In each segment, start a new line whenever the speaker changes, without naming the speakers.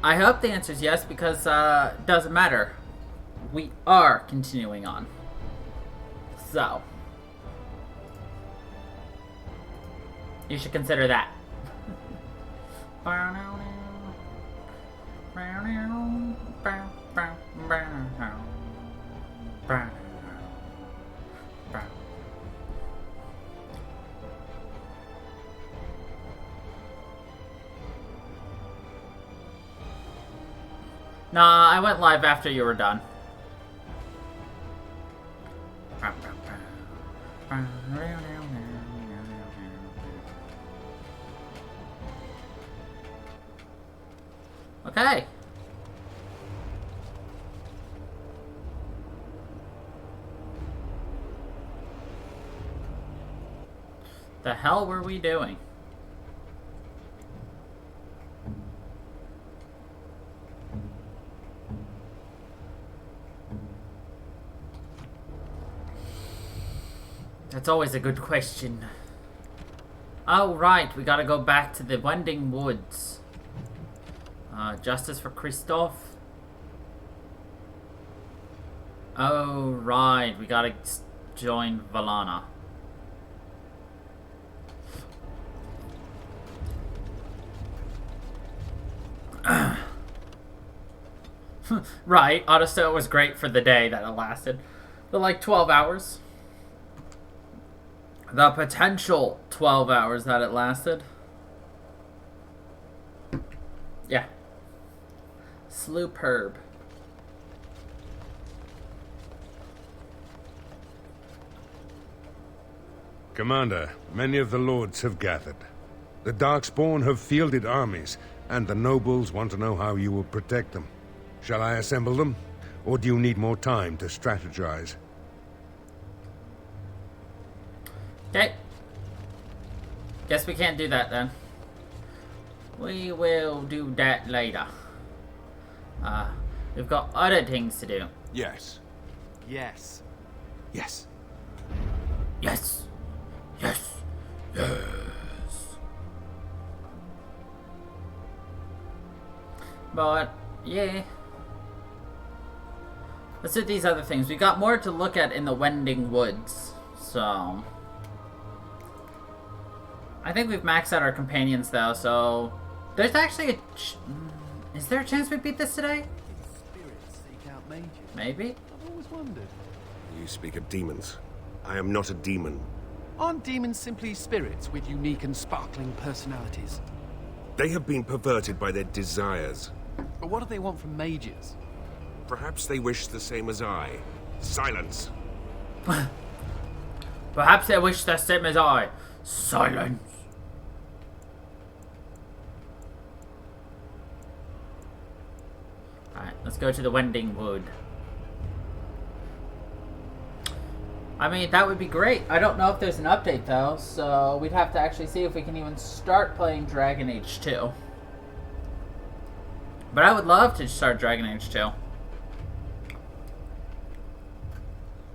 I hope the answer is yes, because it doesn't matter. We are continuing on. So, you should consider that. Nah, I went live after you were done. Okay. The hell were we doing? That's always a good question. Oh, right. We gotta go back to the Wending Woods. Justice for Christoph. Oh, right. We gotta join Valana. Right. Autostow was great for the day that it lasted. But like 12 hours. The potential 12 hours that it lasted. Yeah. Sloop-herb.
Commander, many of the lords have gathered. The Darkspawn have fielded armies, and the nobles want to know how you will protect them. Shall I assemble them, or do you need more time to strategize?
Okay. Guess we can't do that then. We will do that later. We've got other things to do.
Yes. Yes. Yes.
Yes. Yes. Yes. But, yeah. Let's do these other things. We got more to look at in the Wending Woods. So, I think we've maxed out our companions though, so there's actually is there a chance we beat this today?
Spirits seek out mages.
Maybe?
I've always wondered.
You speak of demons. I am not a demon.
Aren't demons simply spirits with unique and sparkling personalities?
They have been perverted by their desires.
But what do they want from mages?
Perhaps they wish the same as I. Silence!
Perhaps they wish the same as I. Silence. Alright, let's go to the Wending Wood. I mean, that would be great. I don't know if there's an update though, so we'd have to actually see if we can even start playing Dragon Age 2. But I would love to start Dragon Age 2.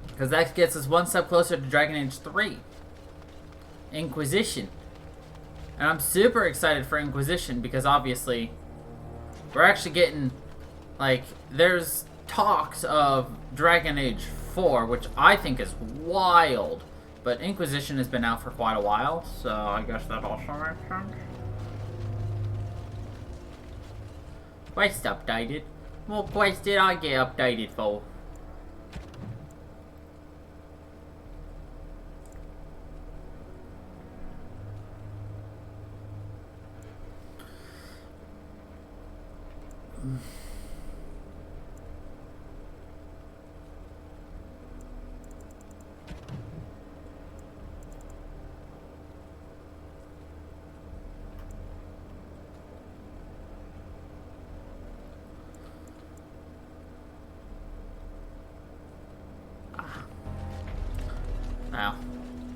Because that gets us one step closer to Dragon Age 3. Inquisition. And I'm super excited for Inquisition because obviously we're actually getting, like, there's talks of Dragon Age 4, which I think is wild. But Inquisition has been out for quite a while, so I guess that also makes sense. Quest updated. What quest did I get updated for? Now,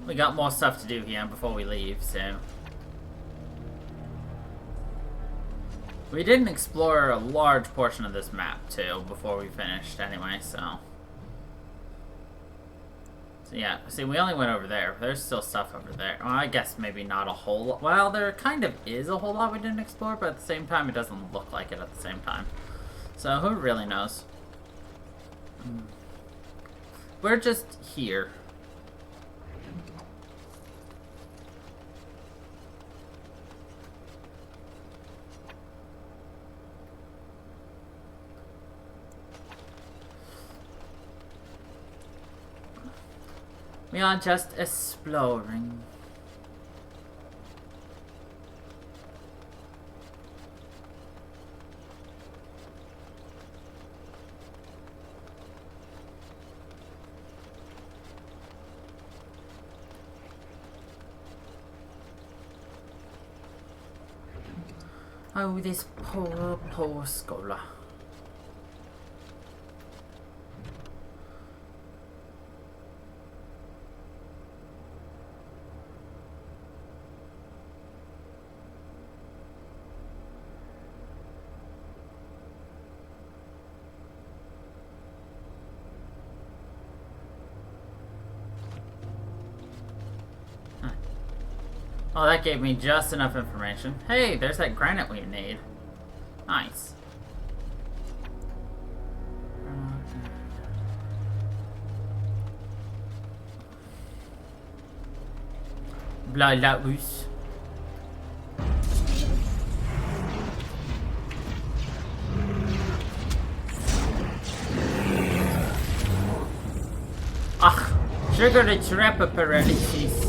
we got more stuff to do here before we leave, so. We didn't explore a large portion of this map, too, before we finished, anyway, so. So yeah, see, we only went over there. There's still stuff over there. Well, I guess maybe not a whole lot. Well, there kind of is a whole lot we didn't explore, but at the same time, it doesn't look like it at the same time. So who really knows? We're just here. We are just exploring. Oh, this poor, poor scholar. Oh, that gave me just enough information. Hey, there's that granite we need. Nice. Blah, la, oos. Ach, trigger the trapper paralysis.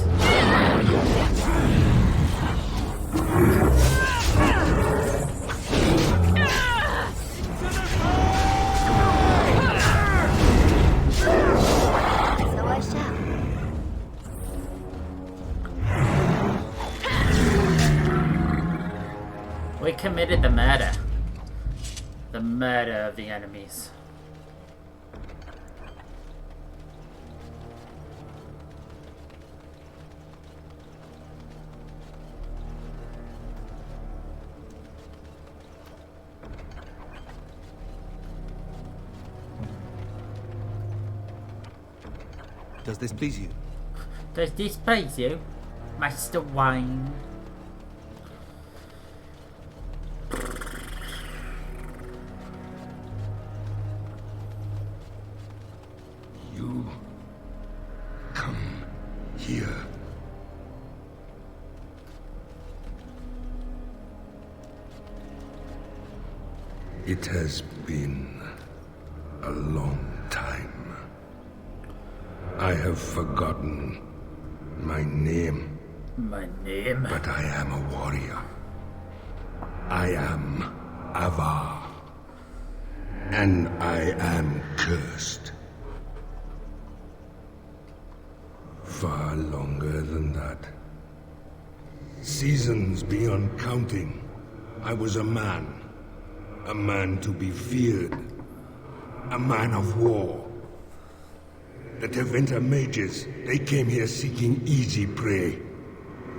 We committed the murder. The murder of the enemies.
Does this please you?
Does this please you, Master Wayne?
You come here. It has been a long time. I have forgotten my name.
My name?
But I am a warrior. I am Avar. And I am cursed. Far longer than that. Seasons beyond counting. I was a man. A man to be feared. A man of war. The Tevinter mages, they came here seeking easy prey.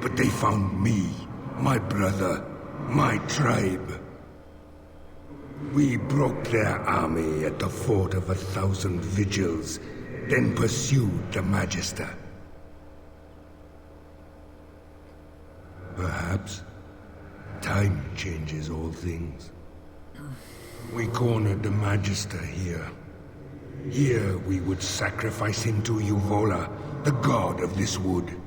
But they found me, my brother, my tribe. We broke their army at the Fort of 1,000 Vigils, then pursued the Magister. Perhaps time changes all things. We cornered the Magister here. Here we would sacrifice him to Uvola, the god of this wood.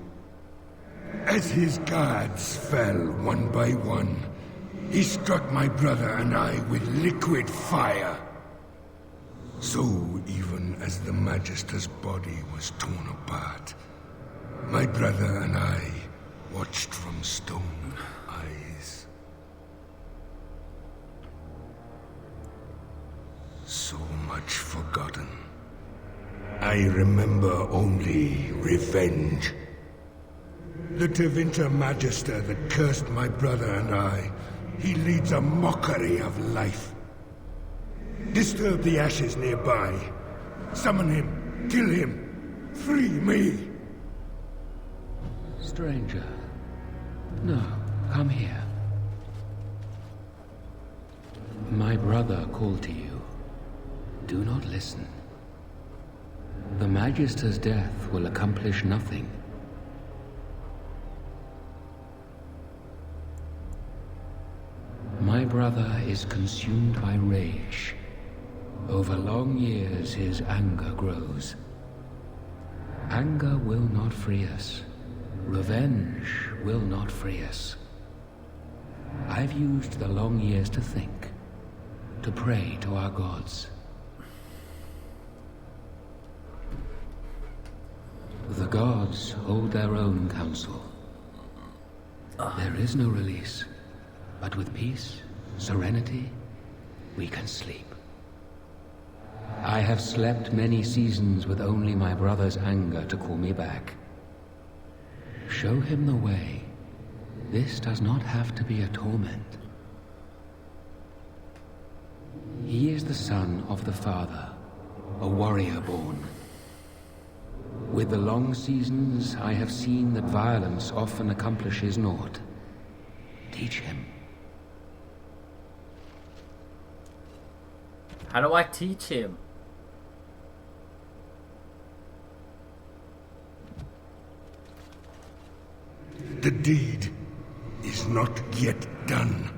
As his guards fell one by one, he struck my brother and I with liquid fire. So even as the Magister's body was torn apart, my brother and I watched from stone eyes. So much forgotten. I remember only revenge. The Tevinter Magister that cursed my brother and I, he leads a mockery of life. Disturb the ashes nearby. Summon him. Kill him. Free me.
Stranger. No, come here. My brother called to you. Do not listen.
The Magister's death will accomplish nothing. My brother is consumed by rage. Over long years, his anger grows. Anger will not free us. Revenge will not free us. I've used the long years to think, to pray to our gods. The gods hold their own counsel. There is no release, but with peace, serenity, we can sleep. I have slept many seasons with only my brother's anger to call me back. Show him the way. This does not have to be a torment. He is the son of the Father, a warrior born. With the long seasons, I have seen that violence often accomplishes naught. Teach him.
How do I teach him?
The deed is not yet done.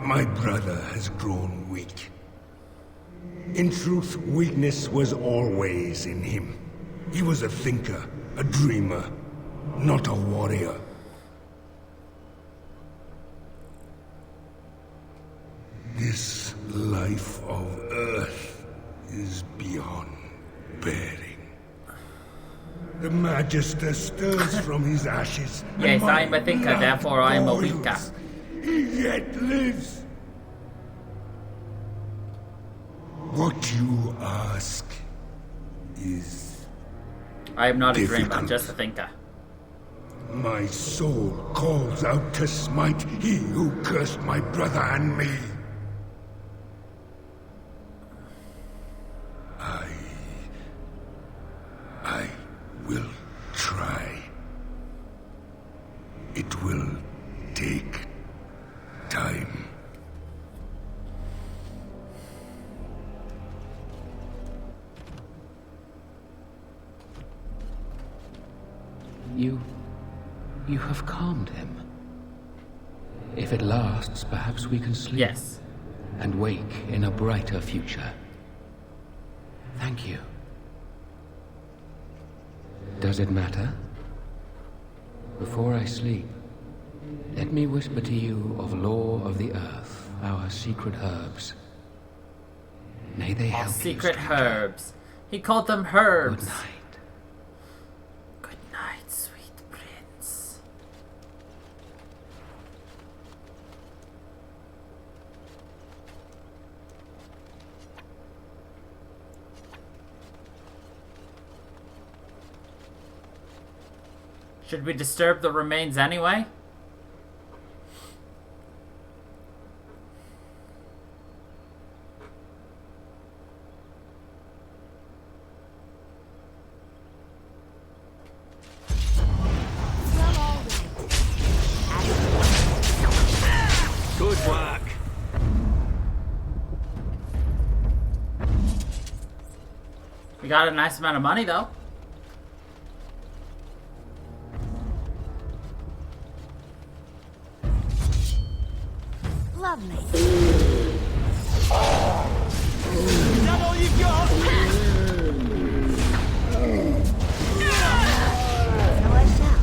My brother has grown weak. In truth, weakness was always in him. He was a thinker, a dreamer, not a warrior. This life of Earth is beyond bearing. The Magister stirs from his ashes.
Yes, I am a thinker, therefore I am a weaker.
He yet lives. What you ask is
I am not a
difficult.
dreamer, just a thinker.
My soul calls out to smite he who cursed my brother and me. I will try. It will take time.
You have calmed him. If it lasts, perhaps we can sleep.
Yes.
And wake in a brighter future. Thank you. Does it matter? Before I sleep, let me whisper to you of law of the earth, our secret herbs. May they
Our
help
secret
you, stranger.
herbs. He called them herbs.
Good night.
Good night, sweet prince. Should we disturb the remains anyway?
Good work.
We got a nice amount of money though.
Lovely.
Is that all you've got?
So I shall.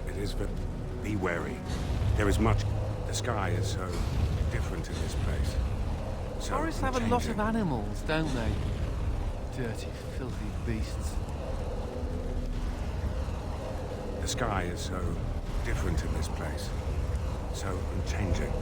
It is, but be wary. There is much. The sky is so different in this place. So
Forests have a lot
changing.
of animals, don't they? Dirty, filthy beasts.
The sky is so different in this place. So changing.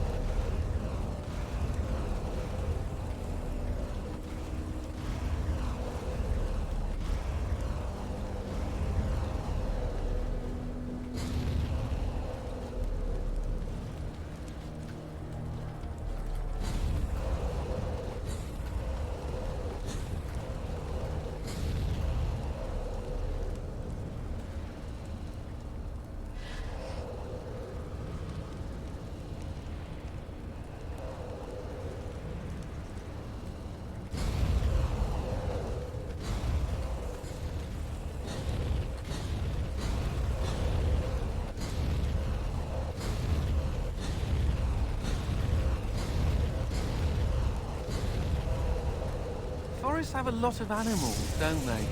Forests have a lot of animals, don't they?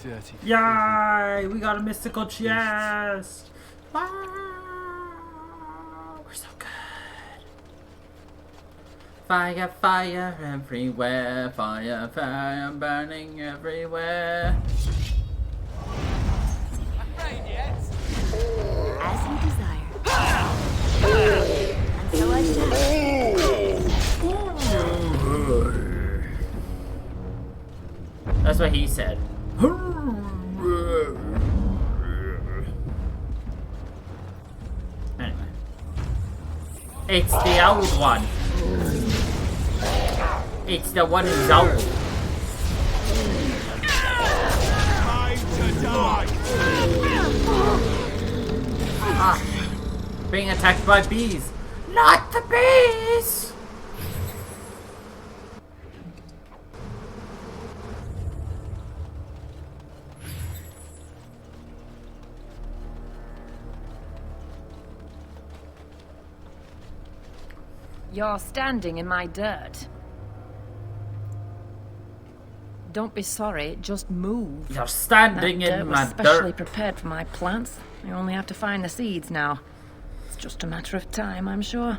Dirty.
Yay! We got a mystical chest! Wow! We're so good. Fire, fire everywhere. Fire, fire burning everywhere.
As you desire. And so I shall.
That's what he said. Anyway. It's the old one. It's the one who's old.
Time to die!
Ah. Being attacked by bees. Not the bees!
You're standing in my dirt. Don't be sorry, just move.
You're standing
That dirt
in
was
my
specially
dirt.
prepared for my plants. I only have to find the seeds now. It's just a matter of time, I'm sure.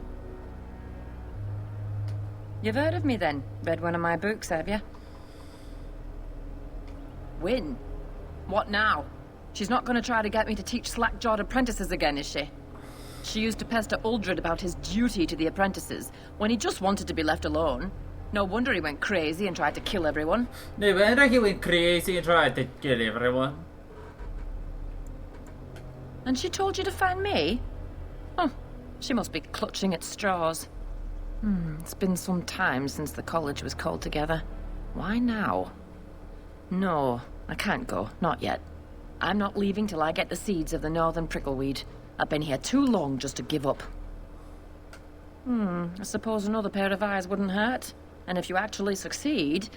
You've heard of me then? Read one of my books, have you? Win? What now? She's not going to try to get me to teach slack-jawed apprentices again, is she? She used to pester Uldred about his duty to the apprentices, when he just wanted to be left alone. No wonder he went crazy and tried to kill everyone.
No wonder he went crazy and tried to kill everyone.
And she told you to find me? Oh, she must be clutching at straws. It's been some time since the college was called together. Why now? No, I can't go, not yet. I'm not leaving till I get the seeds of the northern prickleweed. I've been here too long just to give up. I suppose another pair of eyes wouldn't hurt. And if you actually succeed,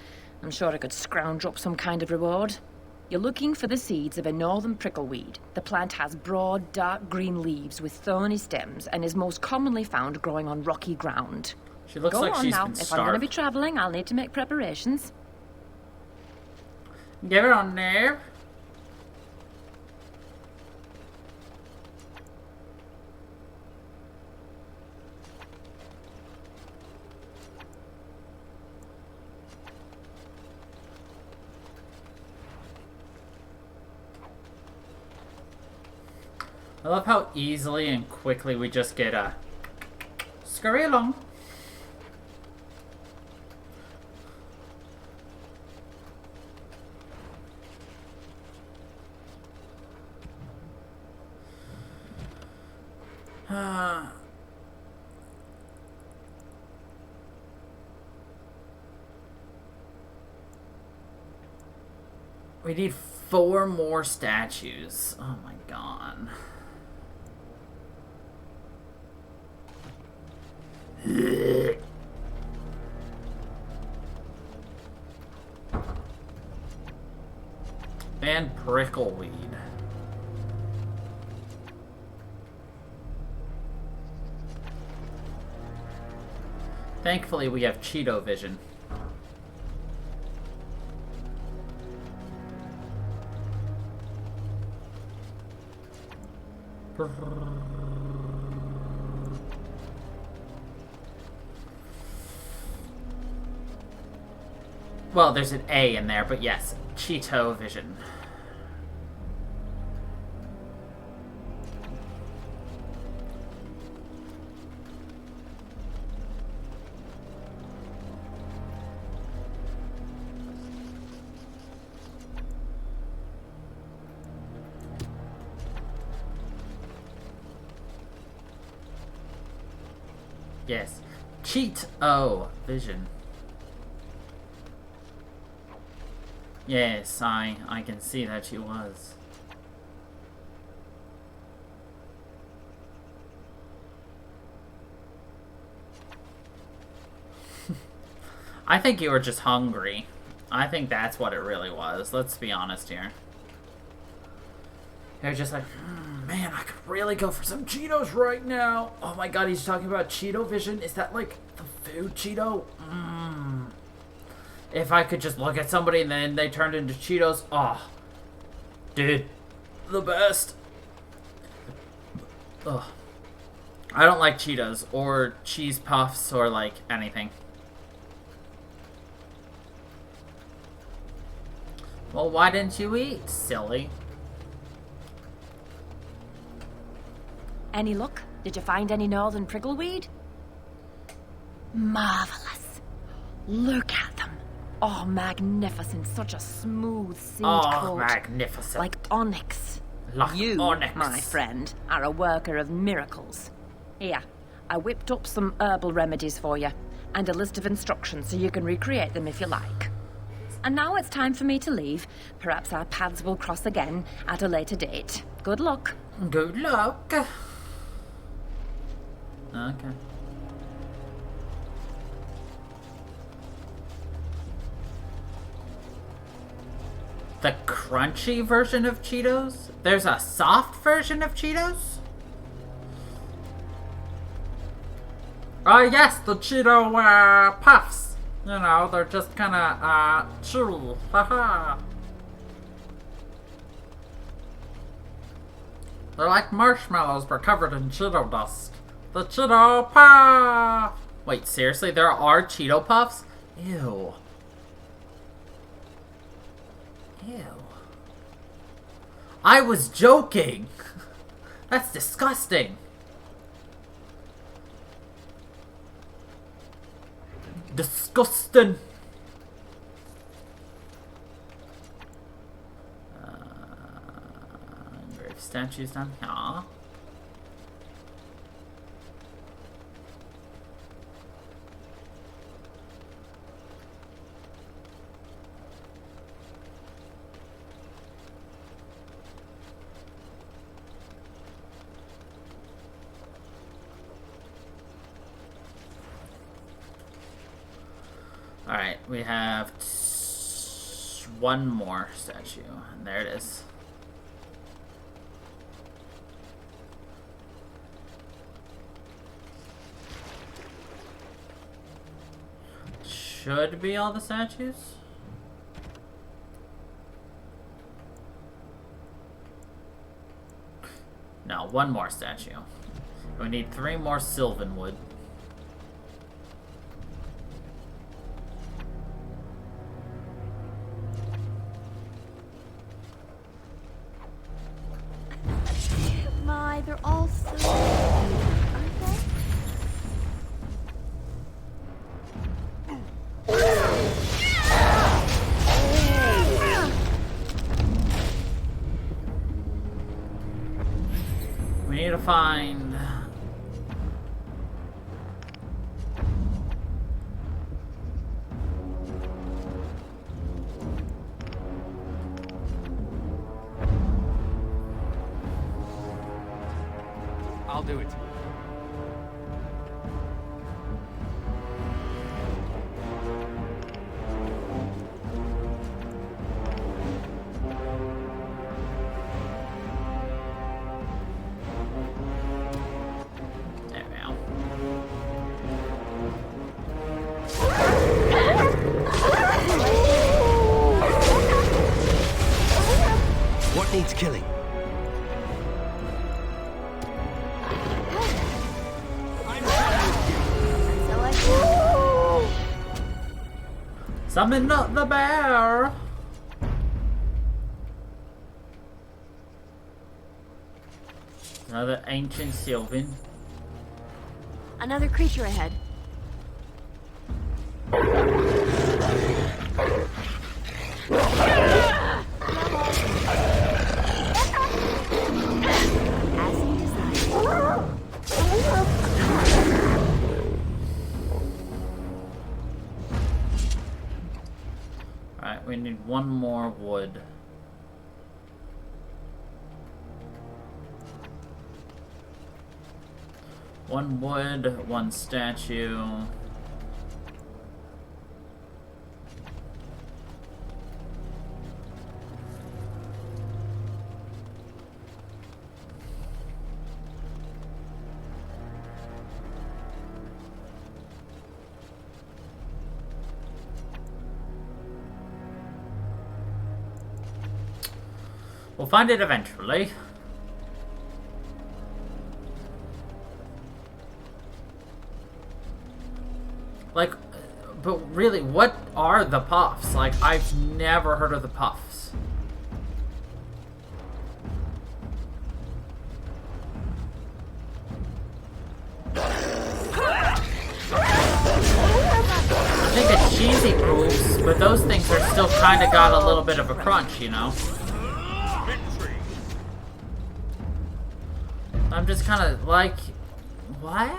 I'm sure I could scrounge up some kind of reward. You're looking for the seeds of a northern prickleweed. The plant has broad, dark green leaves with thorny stems and is most commonly found growing on rocky ground.
She looks
Go
like
on
she's
now.
been
If I'm going to be
starved.
traveling, I'll need to make preparations.
Get it on there. I love how easily and quickly we just get scurry along. We need 4 more statues. Oh my god. And prickleweed. Thankfully, we have Cheeto vision. Well, there's an A in there, but yes, Cheeto vision. Yes. Cheeto vision. Yes, I can see that she was. I think you were just hungry. I think that's what it really was. Let's be honest here. You're just like, man, I could really go for some Cheetos right now. Oh my god, he's talking about Cheeto vision. Is that like the food Cheeto? If I could just look at somebody and then they turned into Cheetos. Oh, dude, the best. Ugh. I don't like Cheetos or cheese puffs or like anything. Well, why didn't you eat, silly?
Any luck? Did you find any northern prickleweed? Marvelous. Look at them. Oh, magnificent. Such a smooth seed coat.
Magnificent.
Like onyx.
Like
You,
onyx.
my friend, are a worker of miracles. Here, I whipped up some herbal remedies for you, and a list of instructions so you can recreate them if you like. And now it's time for me to leave. Perhaps our paths will cross again at a later date. Good luck.
Good luck. Okay. The crunchy version of Cheetos? There's a soft version of Cheetos? Oh yes, the Cheeto puffs. You know, they're just kinda chew. Haha. They're like marshmallows but covered in Cheeto dust. The Cheeto Puff! Wait, seriously? There are Cheeto Puffs? Ew. Ew. I was joking! That's disgusting! Disgusting! Grave statues down here. Alright, we have one more statue, and there it is. Should be all the statues? No, one more statue. We need 3 more Sylvan wood.
My, they're all so cute, aren't they?
We need to find...
I'll do it.
There we go.
What needs killing?
So I can.
Summon up the bear! Another ancient Sylvan.
Another creature ahead. As you desire.
We need one more wood. One wood, one statue. We'll find it eventually. Like, but really, what are the puffs? Like, I've never heard of the puffs. I think the cheesy poops, but those things are still kind of got a little bit of a crunch, you know? I'm just kind of like, what?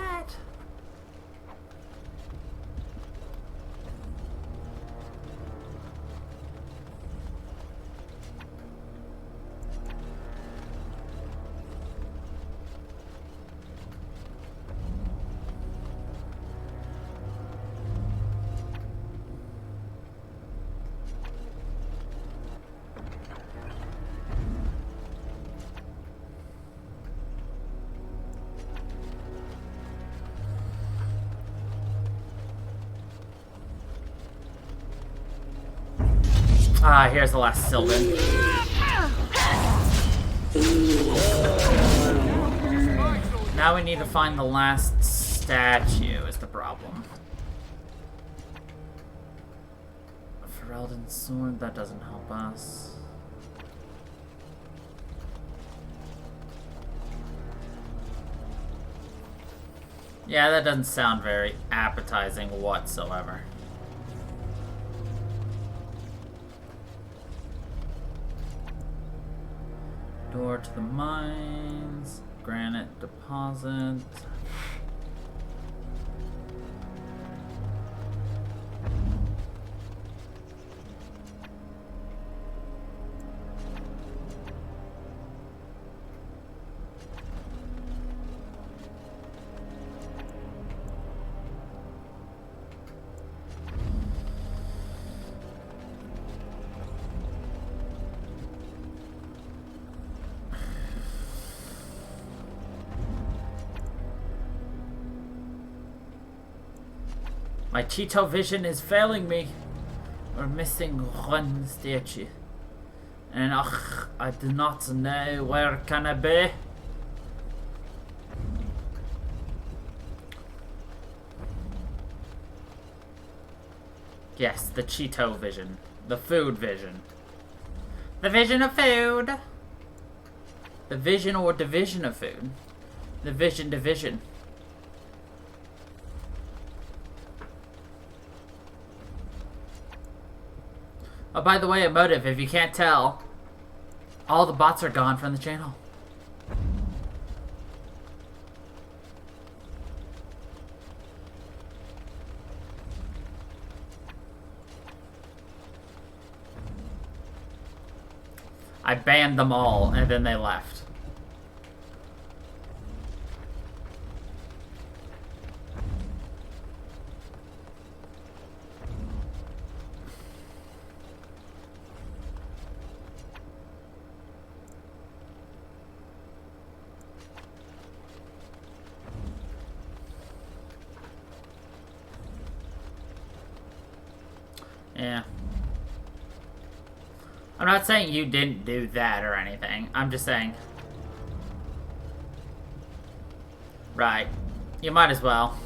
Ah, here's the last Sylvan. Now we need to find the last statue is the problem. Ferelden's sword, that doesn't help us. Yeah, that doesn't sound very appetizing whatsoever. Door to the mines, granite deposit. My Cheeto vision is failing me. We're missing one statue. And I do not know where can I be. Yes, the Cheeto vision. The food vision. The vision of food. The vision or division of food. The vision division. Oh, by the way, Emotive, if you can't tell, all the bots are gone from the channel. I banned them all, and then they left. Yeah. I'm not saying you didn't do that or anything. I'm just saying. Right. You might as well.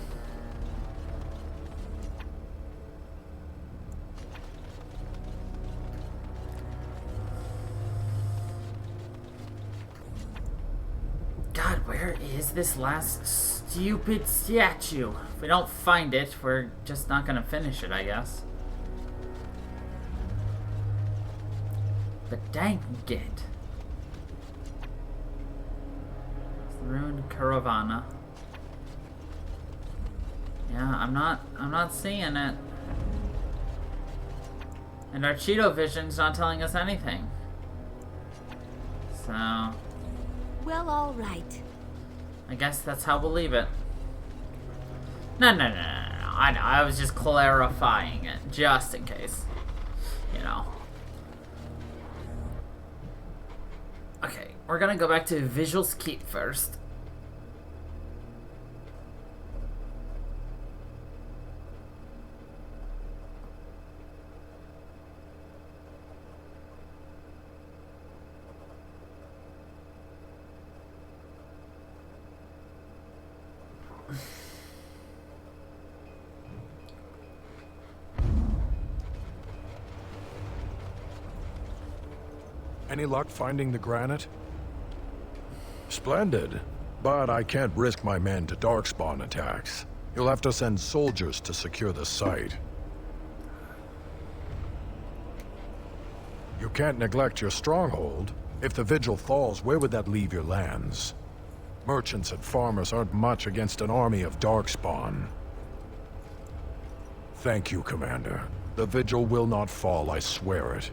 God, where is this last stupid statue? If we don't find it, we're just not gonna finish it, I guess. But dang it. It's the ruined Caravana. Yeah, I'm not seeing it. And our Cheeto vision's not telling us anything. So,
Well, all right.
I guess that's how we'll leave it. No. I know. I was just clarifying it, just in case. You know. Okay, we're gonna go back to Visual's Keep first.
Any luck finding the granite? Splendid. But I can't risk my men to darkspawn attacks. You'll have to send soldiers to secure the site. You can't neglect your stronghold. If the Vigil falls, where would that leave your lands? Merchants and farmers aren't much against an army of darkspawn. Thank you, Commander. The Vigil will not fall, I swear it.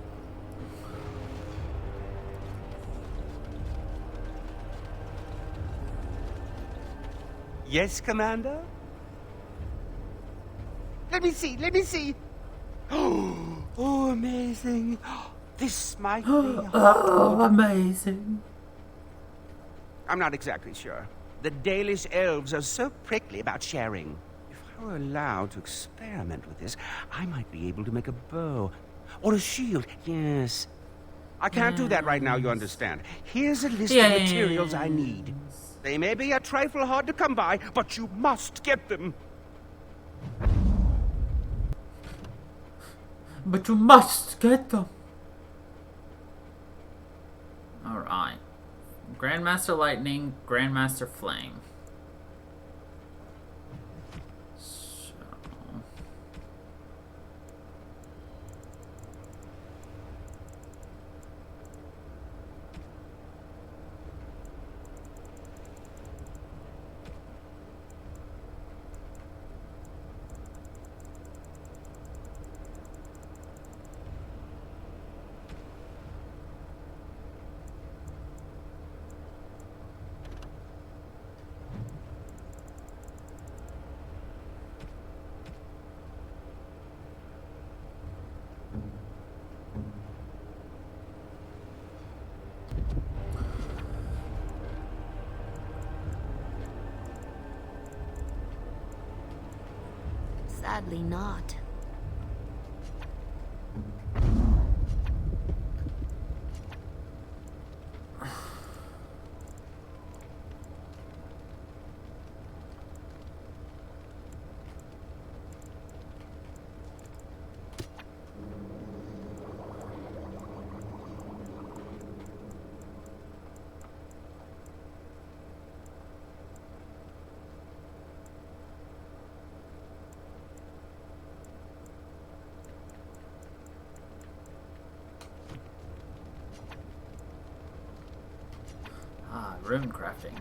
Yes, Commander? Let me see. Oh, amazing. This might be...
Oh, amazing.
I'm not exactly sure. The Dalish elves are so prickly about sharing. If I were allowed to experiment with this, I might be able to make a bow. Or a shield, yes. I can't do that right now, you understand. Here's a list of materials I need. They may be a trifle hard to come by, but you must get them.
But you must get them. Alright. Grandmaster Lightning, Grandmaster Flame. So...
Sadly not.
Rune crafting.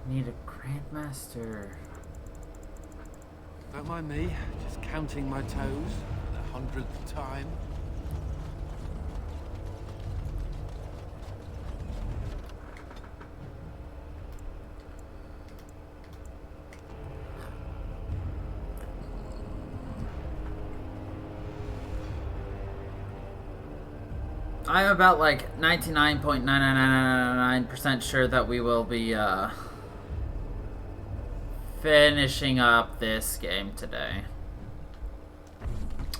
Need a Grandmaster.
Don't mind me, just counting my toes for the 100th time.
I'm about like 99.99999% sure that we will be finishing up this game today.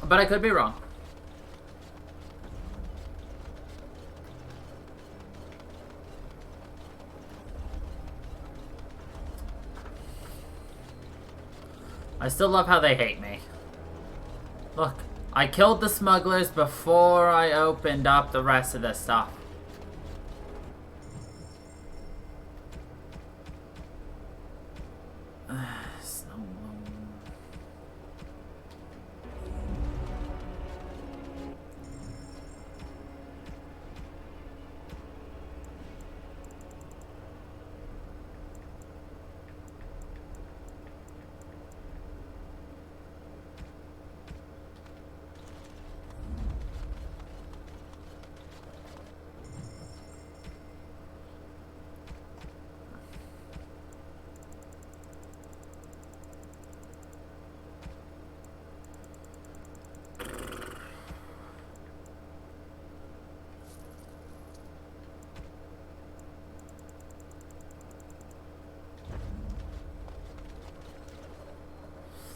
But I could be wrong. I still love how they hate me. Look. I killed the smugglers before I opened up the rest of this stuff.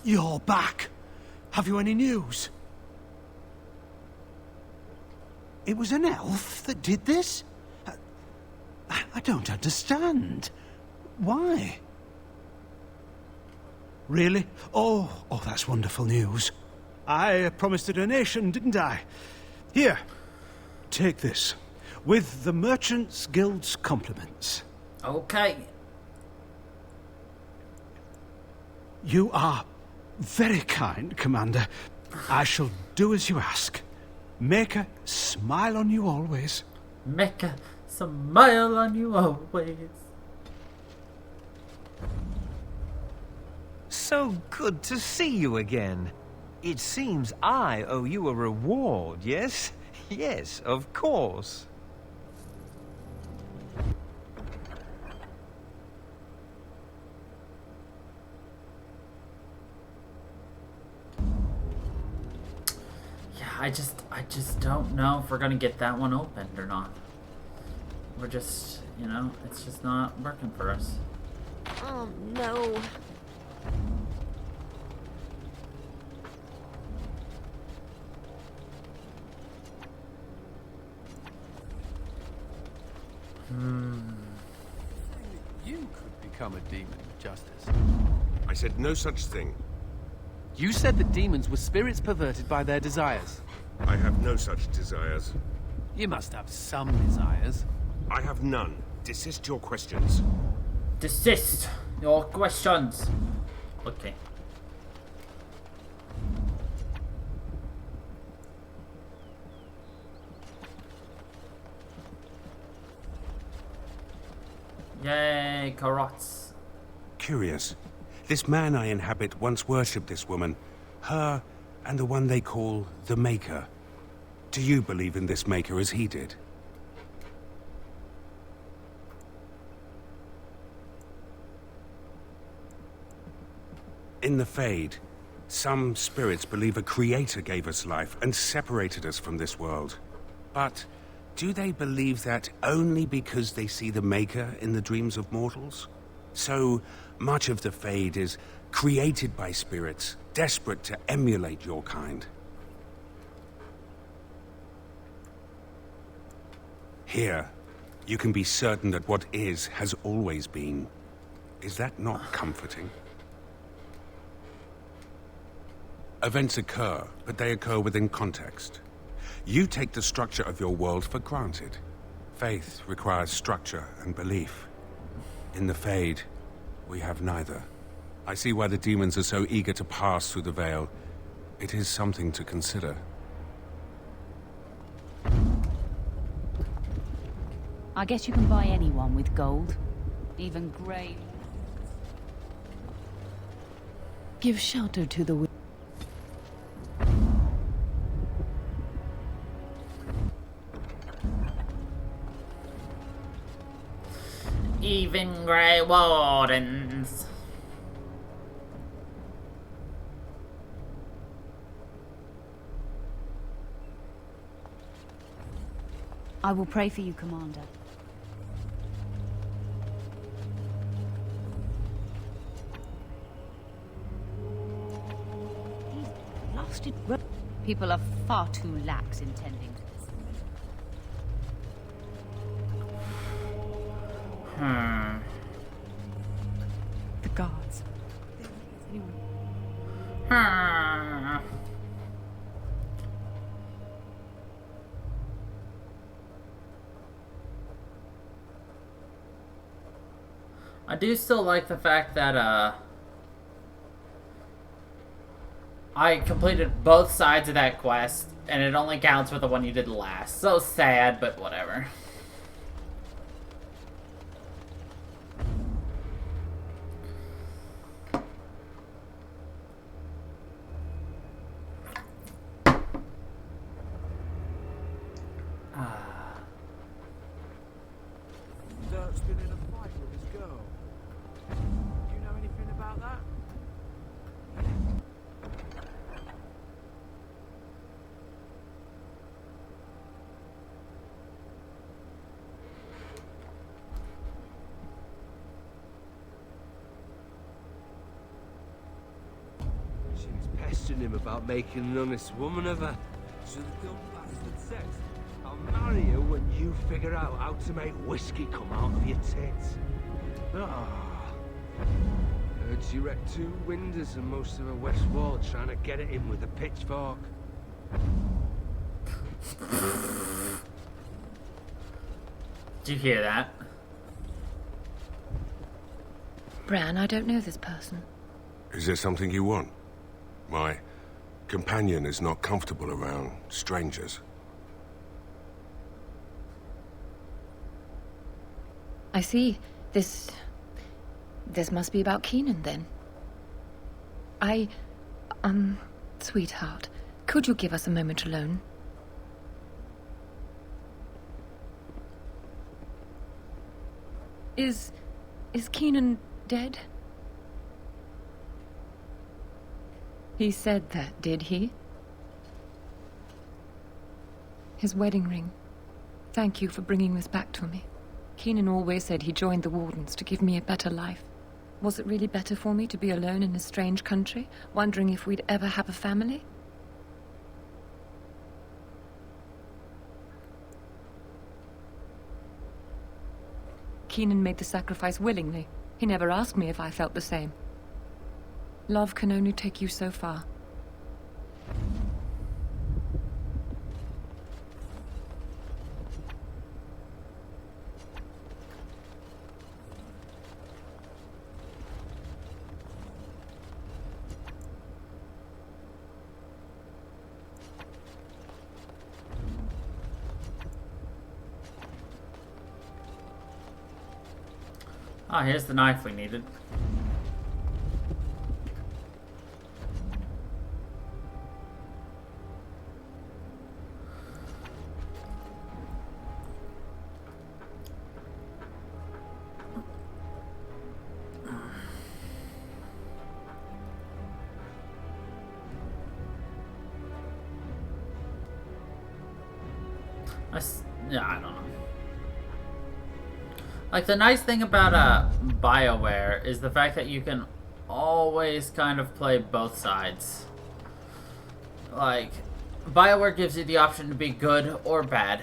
You're back. Have you any news?
It was an elf that did this? I don't understand. Why?
Really? Oh, that's wonderful news. I promised a donation, didn't I? Here, take this. With the Merchants Guild's compliments.
Okay.
You are very kind, Commander. I shall do as you ask. Make a smile on you always.
Make a smile on you always.
So good to see you again. It seems I owe you a reward, yes? Yes, of course.
I just don't know if we're gonna get that one opened or not. We're just, you know, it's just not working for us.
Oh no.
You could become a demon, Justice.
I said no such thing.
You said that demons were spirits perverted by their desires.
I have no such desires.
You must have some desires.
I have none. Desist your questions.
Desist your questions. Okay. Yay, carrots.
Curious. This man I inhabit once worshipped this woman. Her and the one they call the Maker. Do you believe in this Maker as he did? In the Fade, some spirits believe a creator gave us life and separated us from this world. But do they believe that only because they see the Maker in the dreams of mortals? So much of the Fade is created by spirits, desperate to emulate your kind. Here, you can be certain that what is has always been. Is that not comforting? Events occur, but they occur within context. You take the structure of your world for granted. Faith requires structure and belief. In the Fade, we have neither. I see why the demons are so eager to pass through the veil. It is something to consider.
I guess you can buy anyone with gold. Even grey. Give shelter to the wind.
Even Grey Wardens.
I will pray for you, Commander. These blasted people are far too lax in tending to this. The guards.
I do still like the fact that, I completed both sides of that quest, and it only counts for the one you did last. So sad, but whatever.
Dirk's been in a fight with his girl. Do you know anything about that?
question him about making an honest woman of her. So the dumb bastard says, I'll marry you when you figure out how to make whiskey come out of your tits. Ah. Heard she wrecked 2 windows and most of her west wall trying to get it in with a pitchfork.
Did you hear that?
Bran, I don't know this person.
Is there something you want? My companion is not comfortable around strangers.
I see. This must be about Keenan, then. Sweetheart, could you give us a moment alone? Is Keenan dead? He said that, did he? His wedding ring. Thank you for bringing this back to me. Keenan always said he joined the Wardens to give me a better life. Was it really better for me to be alone in a strange country, wondering if we'd ever have a family? Keenan made the sacrifice willingly. He never asked me if I felt the same. Love can only take you so far.
Ah, here's the knife we needed. Yeah, I don't know. Like, the nice thing about BioWare is the fact that you can always kind of play both sides. Like, BioWare gives you the option to be good or bad.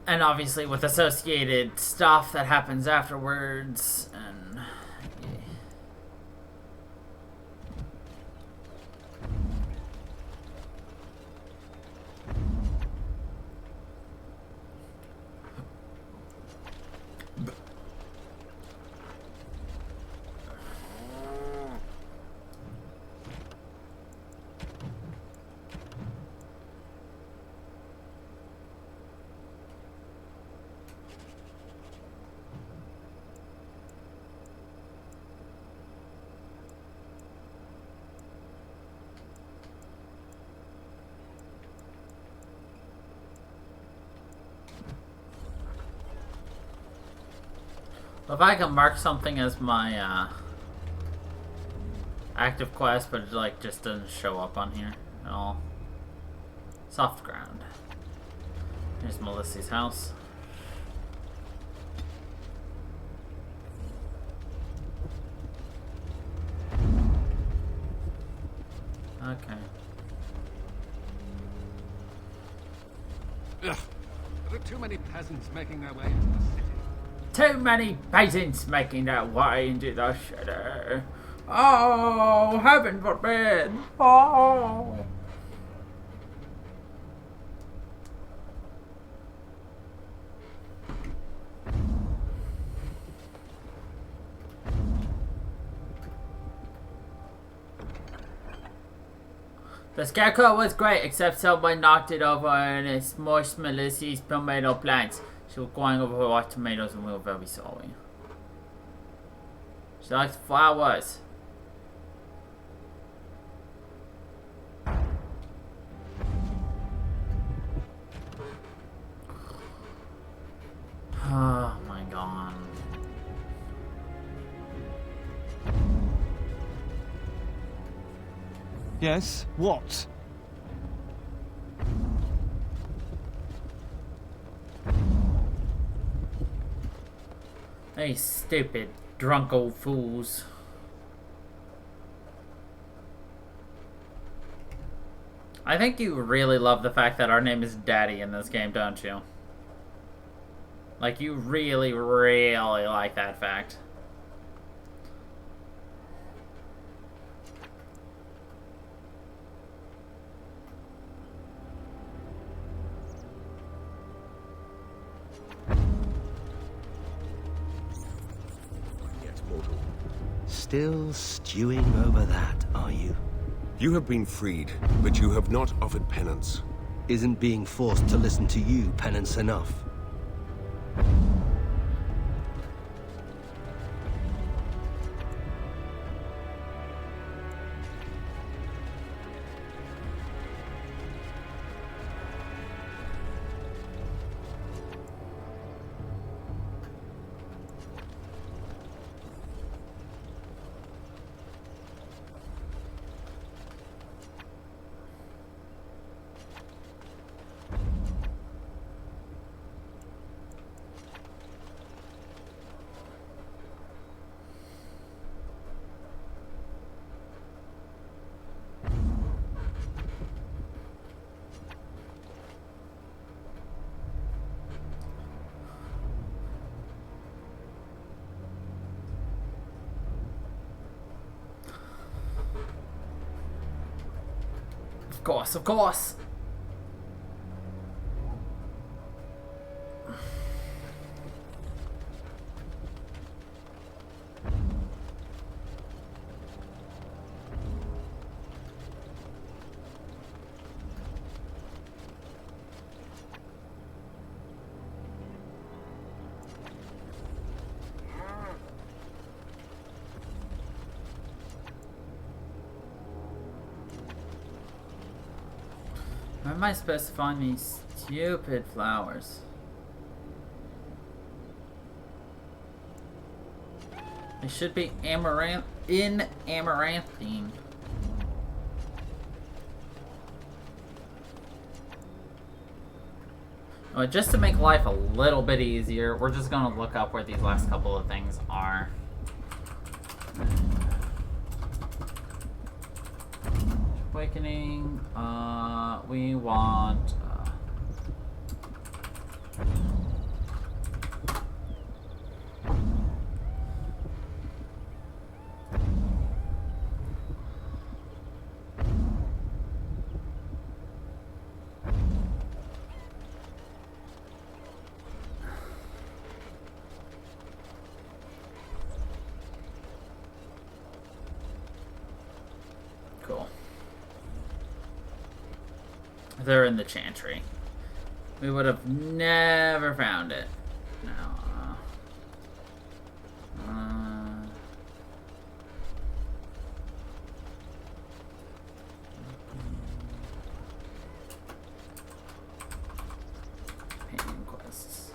And obviously with associated stuff that happens afterwards, and if I can mark something as my active quest, but it like just doesn't show up on here at all. Soft ground. Here's Melissa's house. Okay.
Ugh. There are too many peasants making their way into the city.
Too many peasants making their way into the city. Oh, heaven forbid. Oh. The scarecrow was great, except someone knocked it over and it smushed Melissa's tomato plants. She was going over our tomatoes and we were very sorry. She likes flowers. Oh my god.
Yes? What?
Hey, stupid, drunk old fools. I think you really love the fact that our name is Daddy in this game, don't you? Like, you really, really like that fact.
Yes, mortal.
Still stewing over that, are you?
You have been freed, but you have not offered penance.
Isn't being forced to listen to you penance enough? Of course, of course. Where am I supposed to find these stupid flowers? They should be amaranthine. Well, just to make life a little bit easier, we're just gonna look up where these last couple of things are. Awakening, we want, cool. They're in the chantry. We would have never found it. No. Painting quests.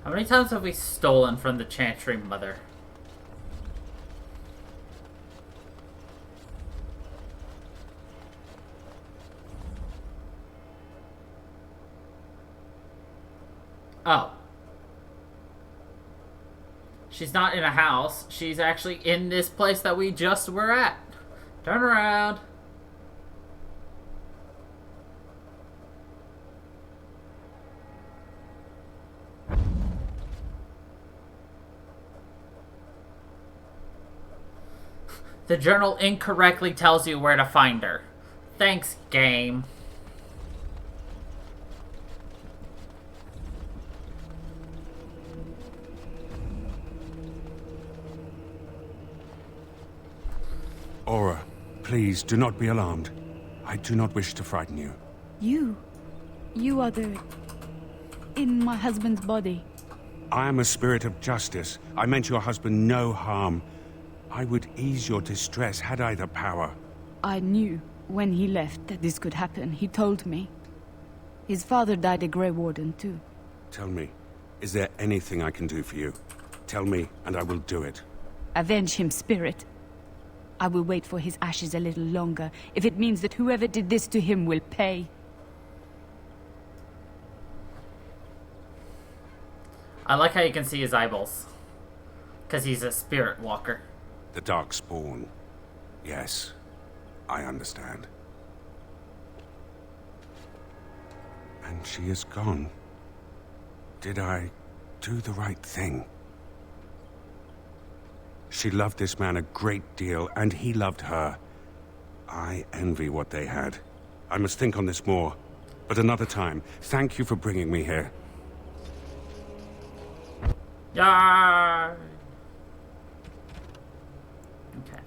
How many times have we stolen from the Chantry Mother? Oh. She's not in a house. She's actually in this place that we just were at. Turn around.
The journal incorrectly tells you where to find her. Thanks, game.
Aura, please do not be alarmed. I do not wish to frighten you.
You are the... in my husband's body.
I am a spirit of justice. I meant your husband no harm. I would ease your distress had I the power.
I knew when he left that this could happen. He told me. His father died a Grey Warden too.
Tell me, is there anything I can do for you? Tell me, and I will do it.
Avenge him, spirit. I will wait for his ashes a little longer, if it means that whoever did this to him will pay.
I like how you can see his eyeballs. Because he's a spirit walker.
The Darkspawn. Yes, I understand. And she is gone. Did I do the right thing? She loved this man a great deal, and he loved her. I envy what they had. I must think on this more. But another time, thank you for bringing me here.
Yeah. Okay.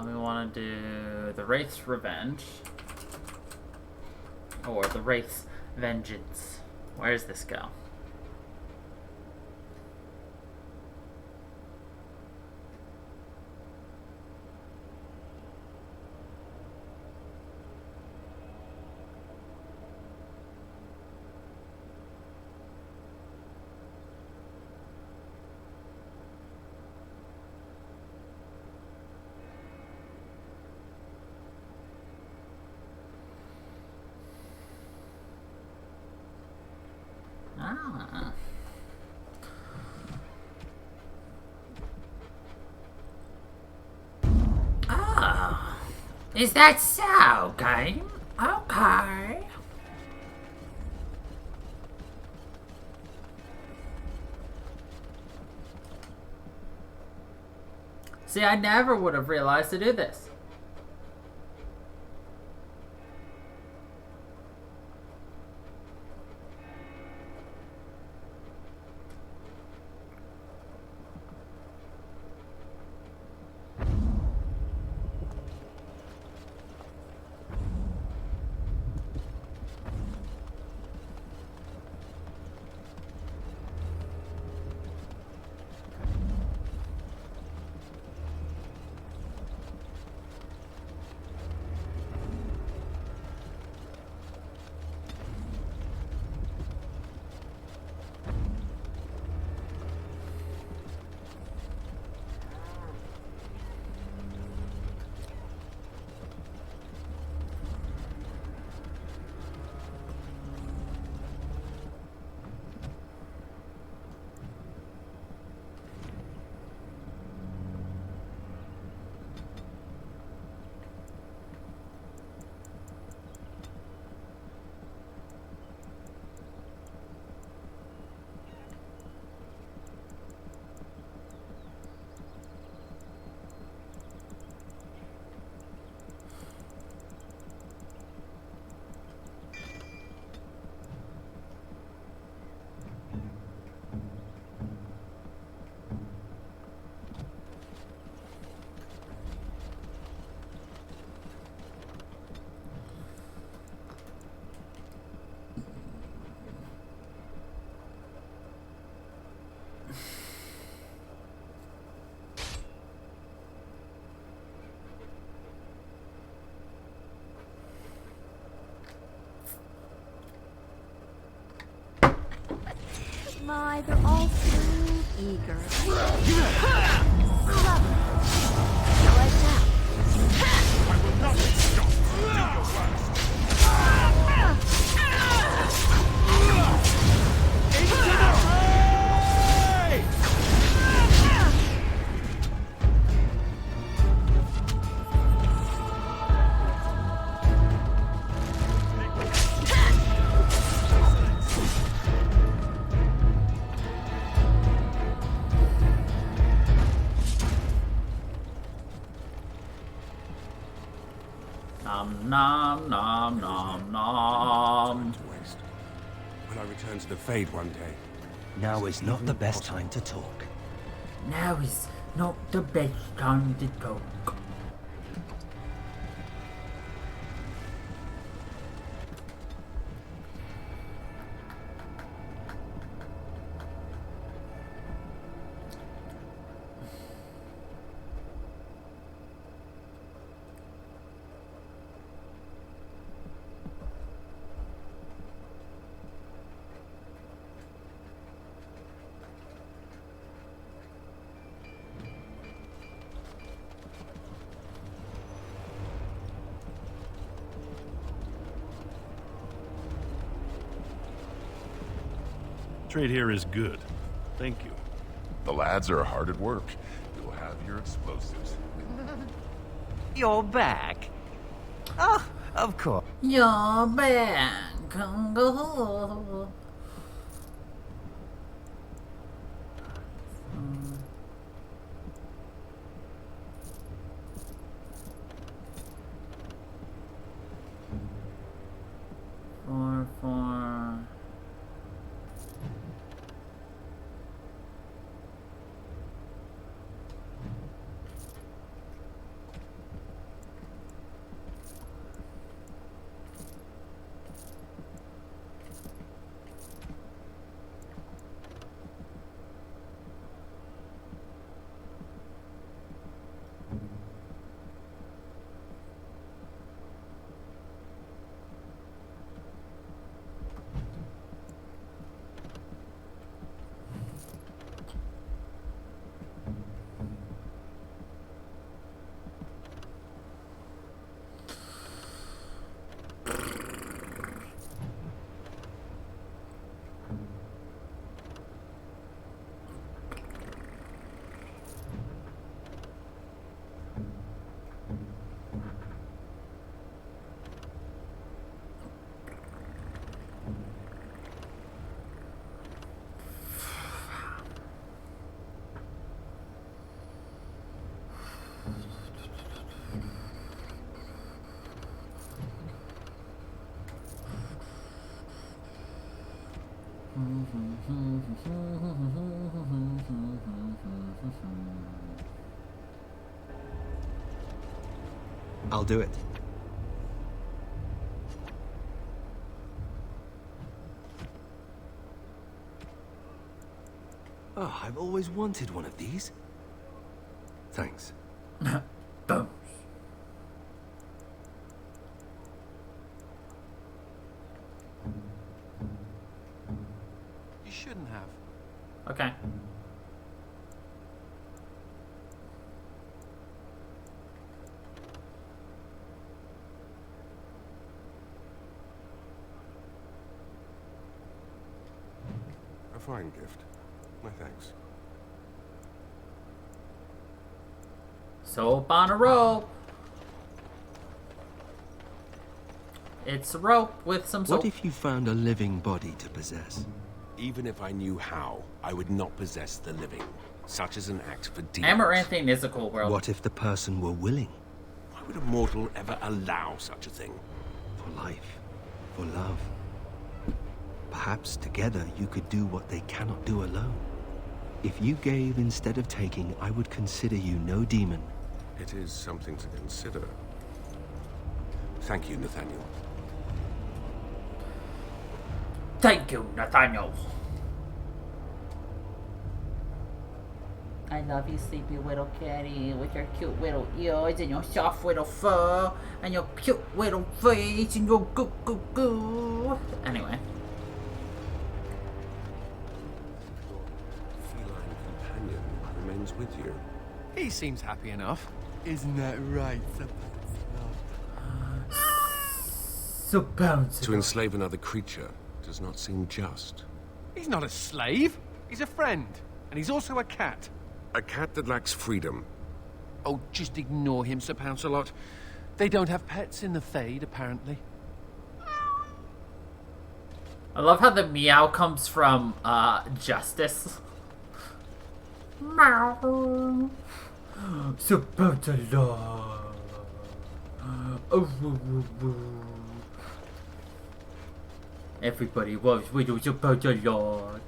We want to do the Wraith's Revenge. Or the Wraith's Vengeance. Where does this go? Oh, is that so, game? Okay. See, I never would have realized to do this.
My, they're all so eager. Love it. Like that.
I will not be stopped. Do your worst. Into the fray!
nom, nom, nom, nom.
Will I return to the Fade one day?
Now is not the best time to talk.
Now is not the best time to talk.
Trade here is good. Thank you.
The lads are hard at work. You'll have your explosives.
You're back? Oh, of course.
You're back. Four.
I'll do it. Oh, I've always wanted one of these. Thanks.
Boom.
You shouldn't have.
Okay.
A fine gift. My thanks.
Soap on a rope. It's a rope with some soap.
What if you found a living body to possess?
Even if I knew how, I would not possess the living. Such as an act for demons.
Amaranthine is a cool world.
What if the person were willing?
Why would a mortal ever allow such a thing?
For life. For love. Perhaps together you could do what they cannot do alone. If you gave instead of taking, I would consider you no demon.
It is something to consider. Thank you, Nathaniel.
Thank you, Nathaniel. I love you, sleepy little kitty, with your cute little ears and your soft little fur and your cute little face and your goo goo goo. Anyway.
Feline companion remains with you.
He seems happy enough. Isn't that right,
To enslave another creature does not seem just.
He's not a slave. He's a friend. And he's also a cat.
A cat that lacks freedom.
Oh, just ignore him, Sir Pouncelot. They don't have pets in the Fade, apparently.
I love how the meow comes from, Justice. Meow. Sir Pouncelot. Everybody loves videos about the Lord.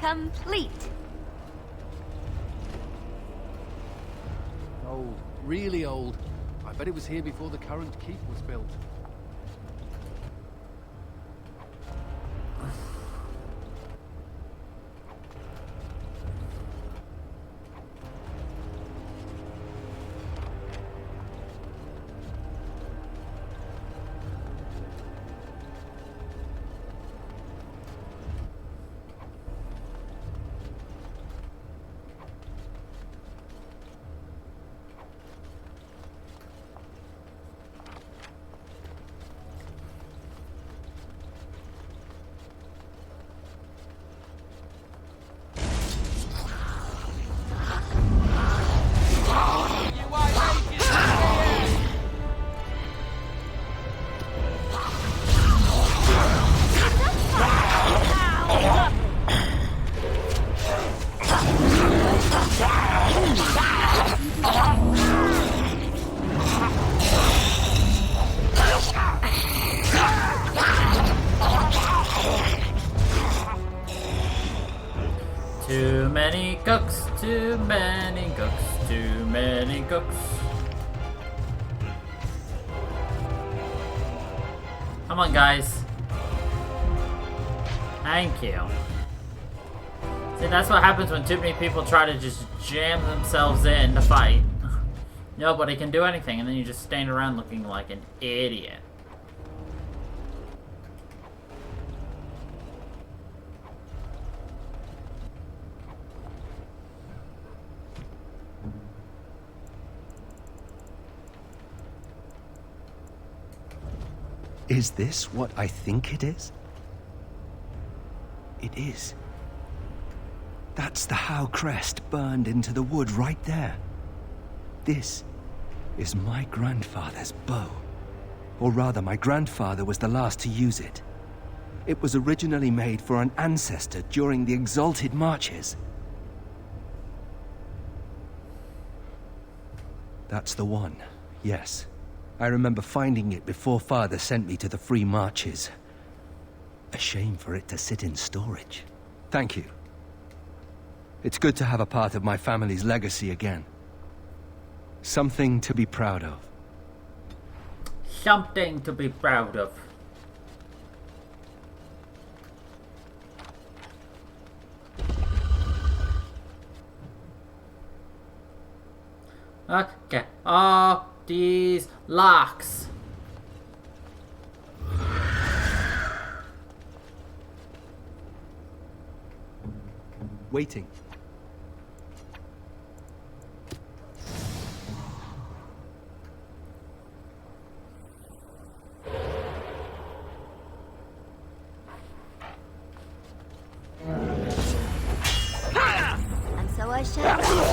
Complete.
Old, really old. I bet it was here before the current keep was built.
Too many cooks, too many cooks, too many cooks. Come on, guys. Thank you. See, that's what happens when too many people try to just jam themselves in to fight. Nobody can do anything, and then you just stand around looking like an idiot.
Is this what I think it is? It is. That's the Howe crest burned into the wood right there. This is my grandfather's bow. Or rather, my grandfather was the last to use it. It was originally made for an ancestor during the Exalted Marches. That's the one, yes. I remember finding it before Father sent me to the Free Marches. A shame for it to sit in storage. Thank you. It's good to have a part of my family's legacy again. Something to be proud of.
Something to be proud of. Okay. All these locks.
Waiting.
And so I shall.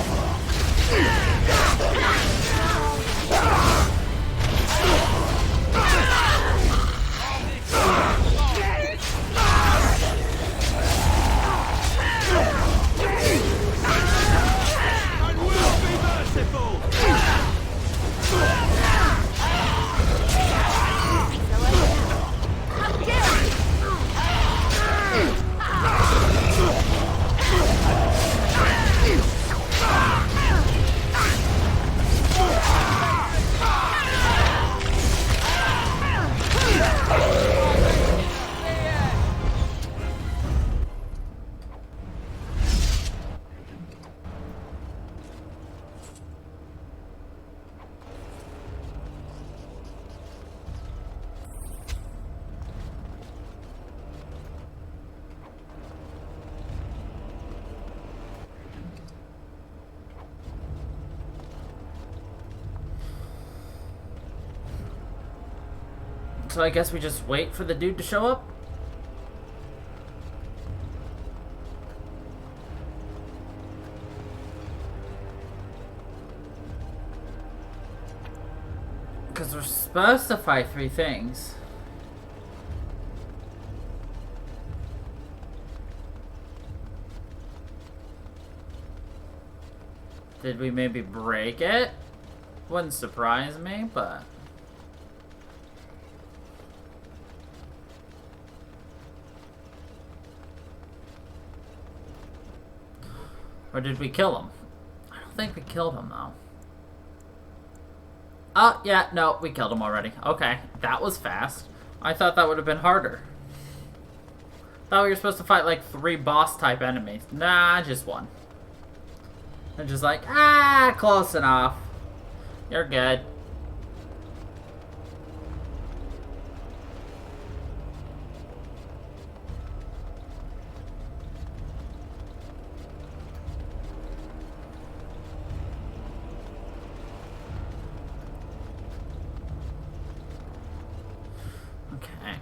So I guess we just wait for the dude to show up? Because we're supposed to fight 3 things. Did we maybe break it? Wouldn't surprise me, but... Or did we kill him? I don't think we killed him, though. Oh, yeah, no, we killed him already. Okay, that was fast. I thought that would have been harder. Thought we were supposed to fight like 3 boss-type enemies. Nah, just 1. They're just like, ah, close enough. You're good. Okay.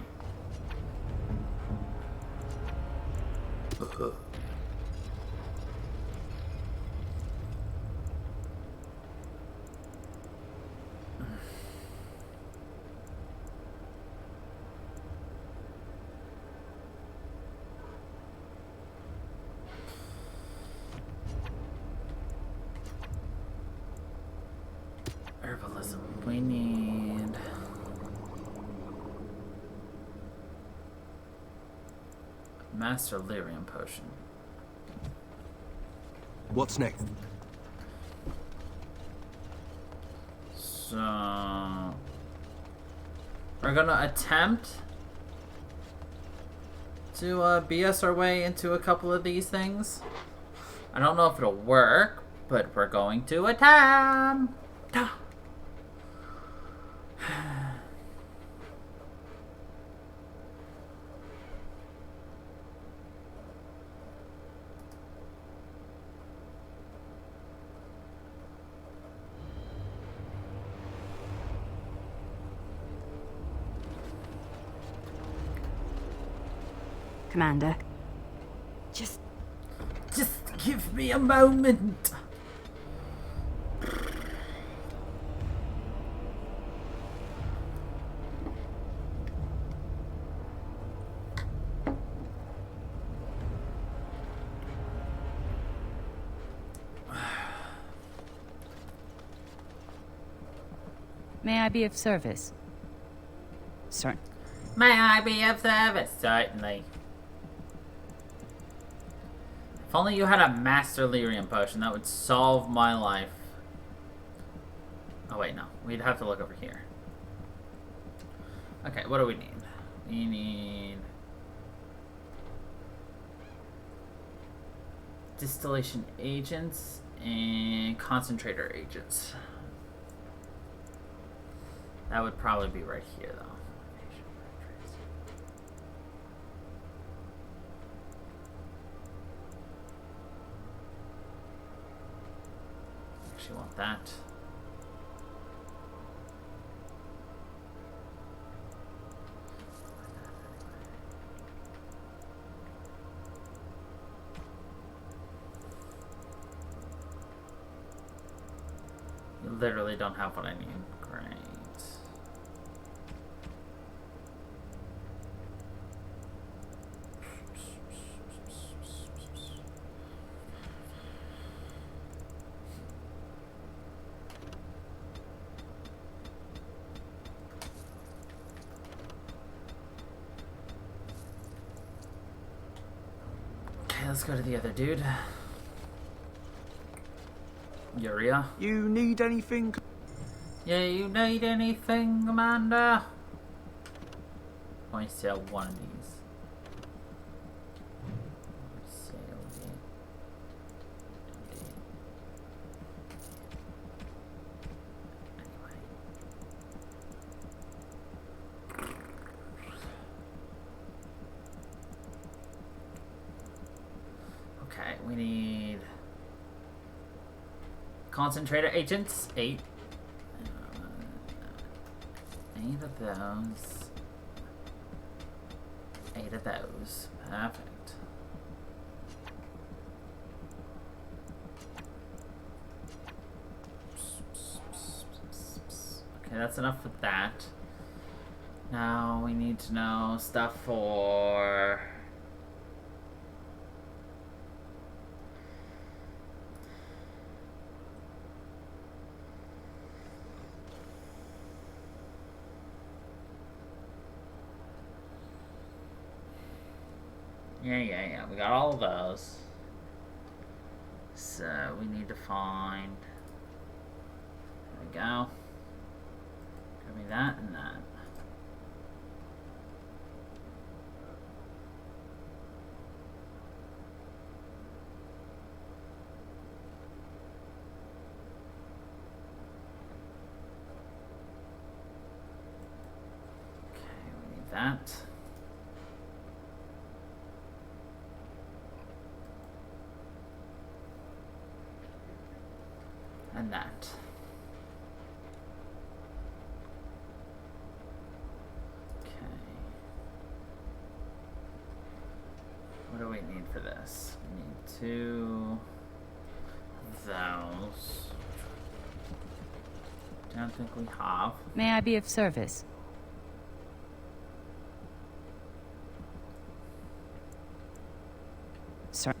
Herbalism. We need... Master Lyrium Potion.
What's next?
So... We're gonna attempt to BS our way into a couple of these things. I don't know if it'll work, but we're going to attempt!
Commander.
Just give me a moment.
May I be of service?
Sir. May I be of service? Certainly. If only you had a Master Lyrium Potion, that would solve my life. Oh wait, no. We'd have to look over here. Okay, what do we need? We need... Distillation agents and concentrator agents. That would probably be right here, though. Actually want that. You literally don't have what I need. Great. Okay, let's go to the other dude. Uria.
You need anything?
Yeah, you need anything, Commander? I sell one of these. Sell it. Okay, we need concentrator agents. 8. 8 of those. 8 of those. Perfect. Okay, that's enough for that. Now we need to know stuff for... Yeah. We got all of those. So we need to find... There we go. Give me that and that. Okay, we need that. And that. Okay. What do we need for this? We need 2 of those. Don't think we have.
May I be of service? Sir.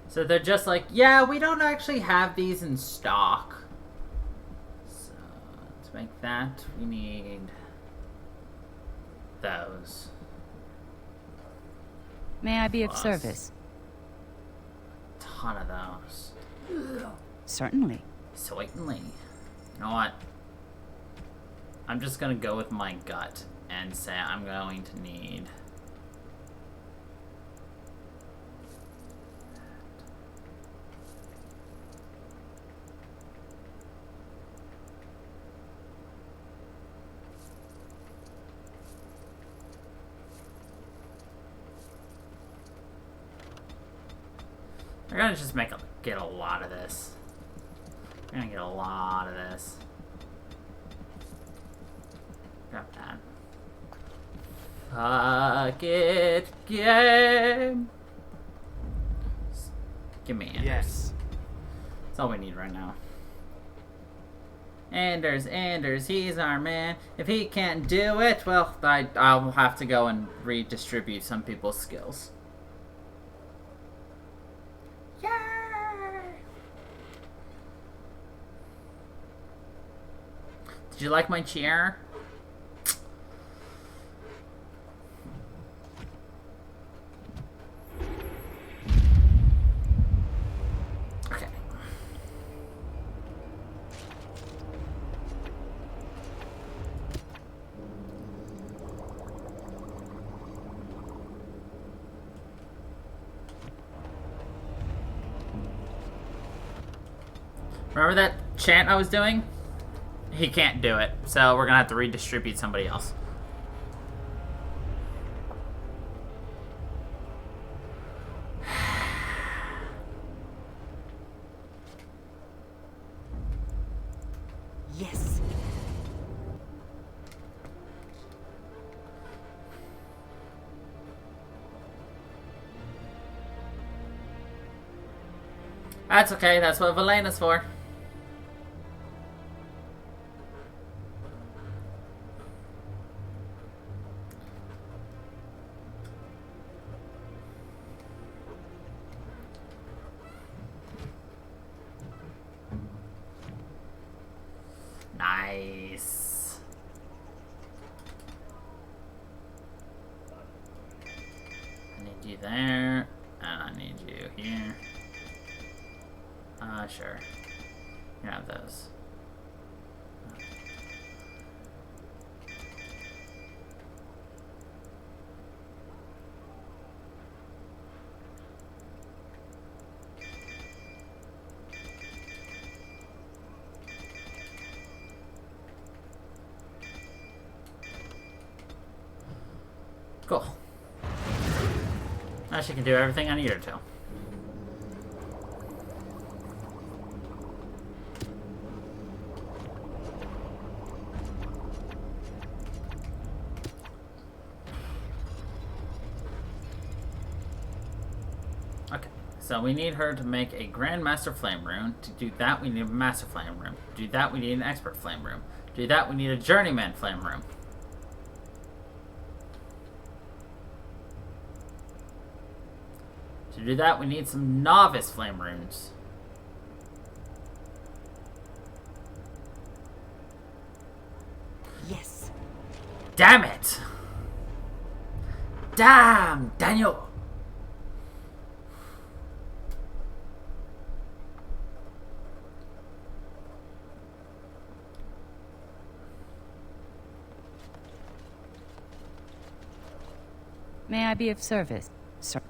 So they're just like, yeah, we don't actually have these in stock. So to make that, we need those.
May I be of
Plus
service?
a ton of those.
Certainly.
Certainly. You know what? I'm just gonna go with my gut and say I'm going to need... We're gonna just get a lot of this. We're gonna get a lot of this. Grab that. Fuck it, game. Give me Anders.
Yes.
That's all we need right now. Anders, he's our man. If he can't do it, well, I'll have to go and redistribute some people's skills. Did you like my chair? Okay. Remember that chant I was doing? He can't do it, so we're gonna have to redistribute somebody else.
Yes.
That's okay, that's what Velena's for. Nice. I need you there, and I need you here. Sure. You have those. Cool. Now she can do everything I need her to. Okay, so we need her to make a Grandmaster Flame Rune. To do that, we need a Master Flame Rune. To do that, we need an Expert Flame Rune. To do that, we need a Journeyman Flame Rune. To do that, we need some Novice Flame Runes.
Yes.
Damn it! Damn, Daniel!
May I be of service, sir?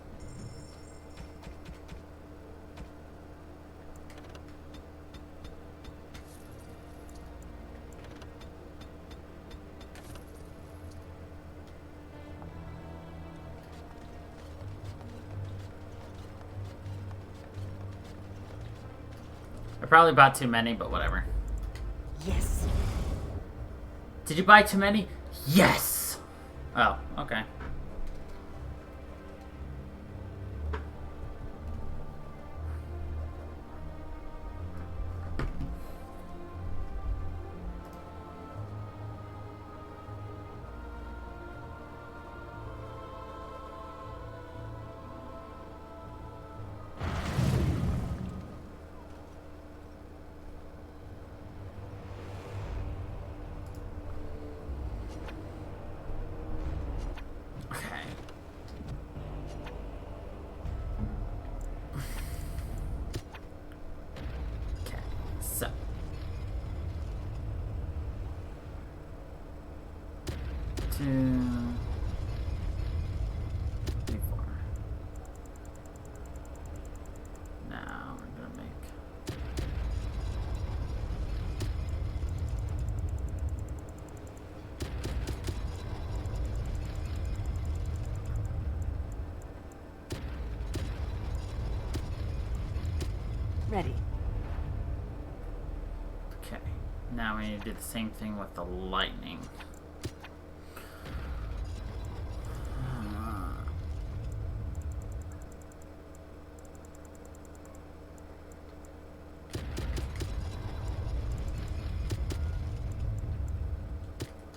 I probably bought too many, but whatever.
Yes.
Did you buy too many? Yes! Oh, okay. So. 2, 3, 4. Now we're gonna make
ready.
Okay, now we need to do the same thing with the lightning.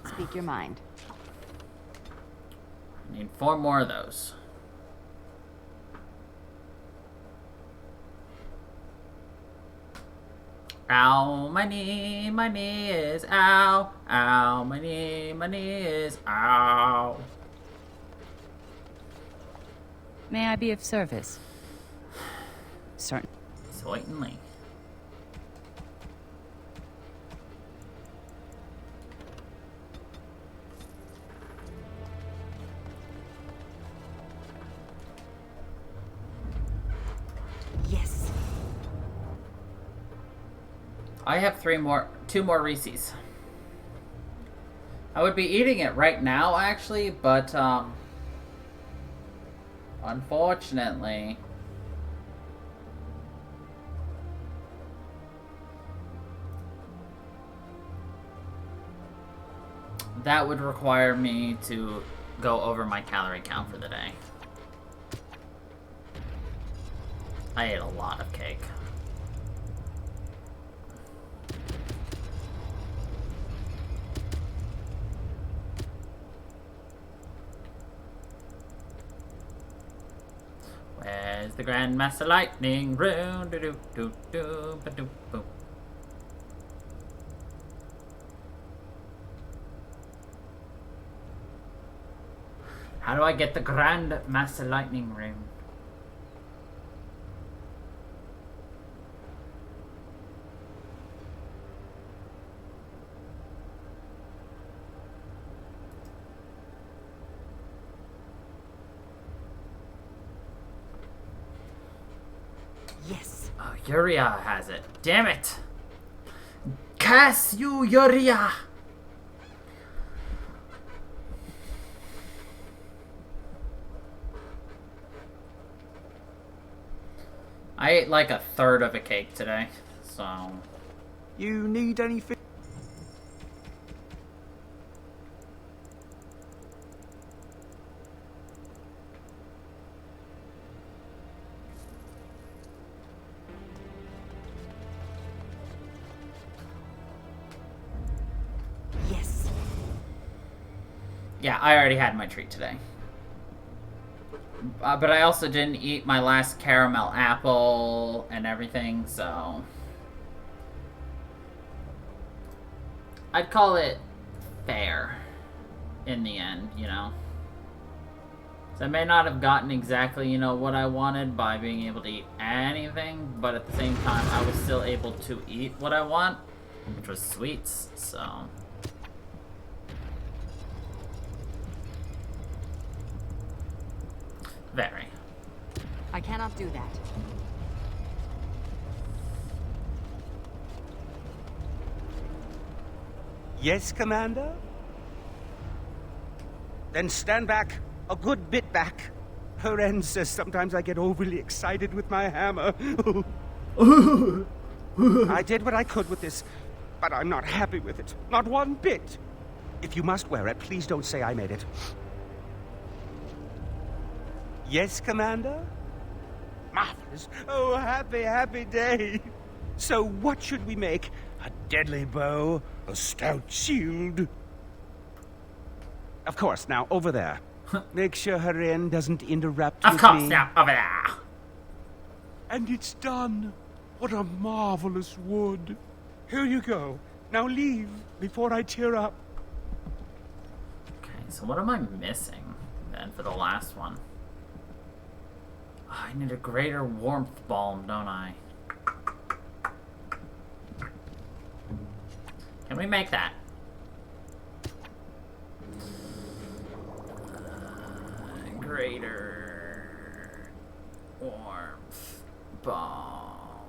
Speak your mind.
I need 4 more of those. Ow, my knee is ow, ow, my knee is ow.
May I be of service? Certain.
Certainly.
Yes.
I have 2 more Reese's. I would be eating it right now, actually, but, unfortunately, that would require me to go over my calorie count for the day. I ate a lot of cake. Where's the Grandmaster Lightning Rune? Do do do do ba do boom. How do I get the Grandmaster Lightning Rune?
Yes.
Oh, Yuria has it. Damn it! Curse you, Yuria! I ate like a third of a cake today, so...
You need anything?
Yes.
Yeah, I already had my treat today. But I also didn't eat my last caramel apple and everything, so... I'd call it fair in the end, you know? So I may not have gotten exactly, you know, what I wanted by being able to eat anything, but at the same time, I was still able to eat what I want, which was sweets, so... Very.
I cannot do that.
Yes, Commander? Then stand back. A good bit back. Horen says sometimes I get overly excited with my hammer. I did what I could with this, but I'm not happy with it. Not one bit. If you must wear it, please don't say I made it. Yes, Commander? Marvelous. Oh, happy, happy day. So what should we make? A deadly bow? A stout shield? Of course, now, over there. Make sure Haren doesn't interrupt
Of
with
course,
me.
now, over there.
And it's done. What a marvelous wood. Here you go. Now leave before I tear up.
Okay, so what am I missing then for the last one? Oh, I need a greater warmth balm, don't I? Can we make that? Greater warmth balm.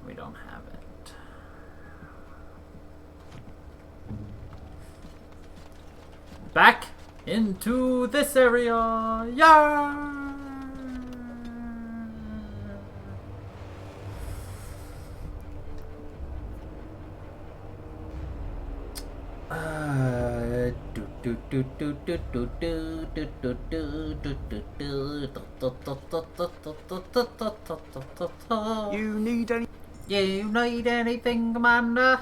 We don't have it. Back into this area. Yeah.
You need any...
You need anything, Commander?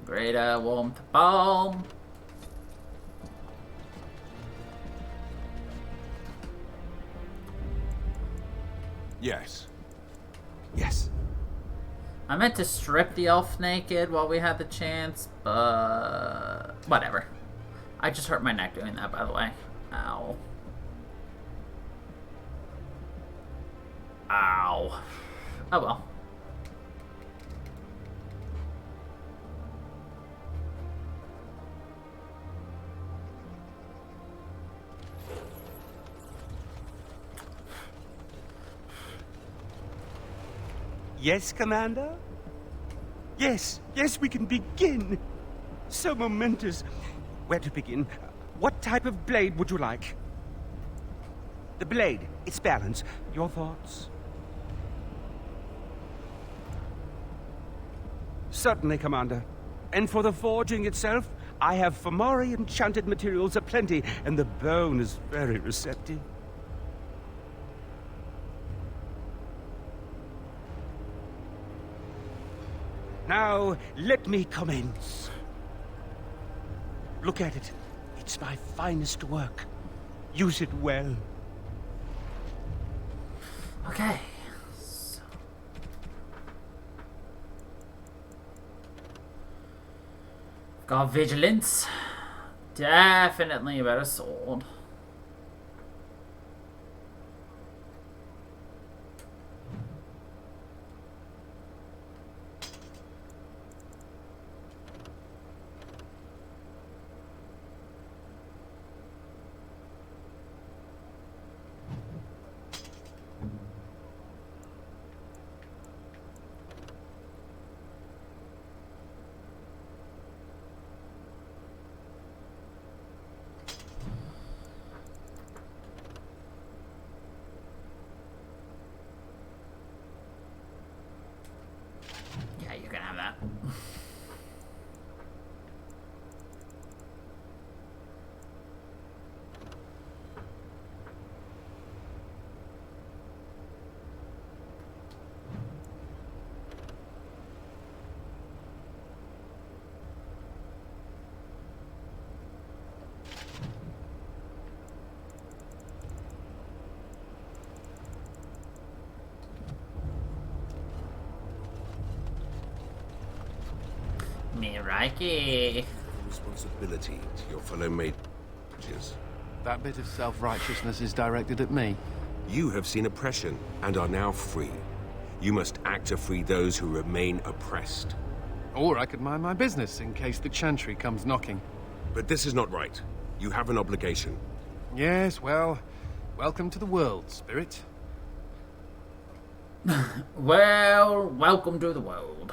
Greater warmth balm.
Yes.
Yes.
I meant to strip the elf naked while we had the chance, but... whatever. I just hurt my neck doing that, by the way. Ow. Ow. Oh well.
Yes, Commander? Yes, yes, we can begin. So momentous. Where to begin? What type of blade would you like? The blade, its balance. Your thoughts? Certainly, Commander. And for the forging itself, I have Famari enchanted materials aplenty, and the bone is very receptive. Now, let me commence. Look at it. It's my finest work. Use it well.
Okay. Got vigilance. Definitely a better sword. Reiki.
Responsibility to your fellow mages.
That bit of self-righteousness is directed at me.
You have seen oppression and are now free. You must act to free those who remain oppressed.
Or I could mind my business in case the Chantry comes knocking.
But this is not right. You have an obligation.
Yes, well, welcome to the world, Spirit.
Well, welcome to the world.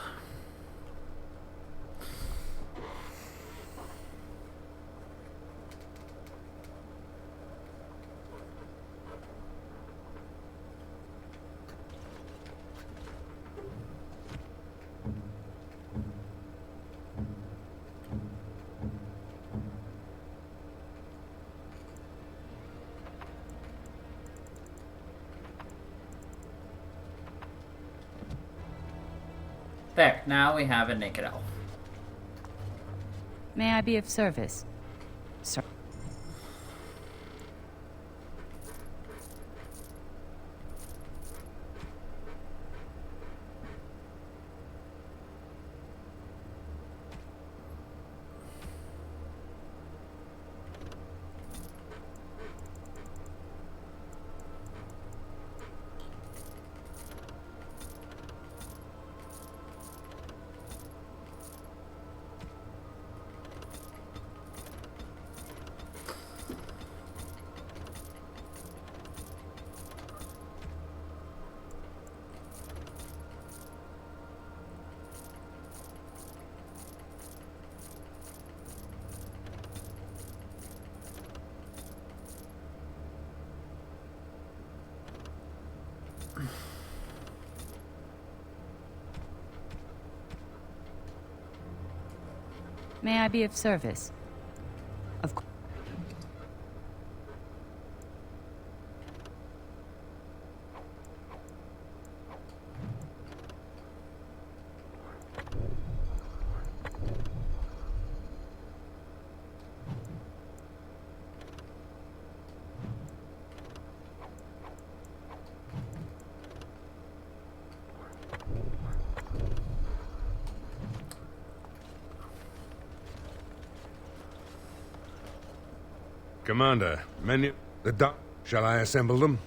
There, now we have a naked elf.
May I be of service? Sir. May I be of service? Of course.
Commander, shall I assemble them?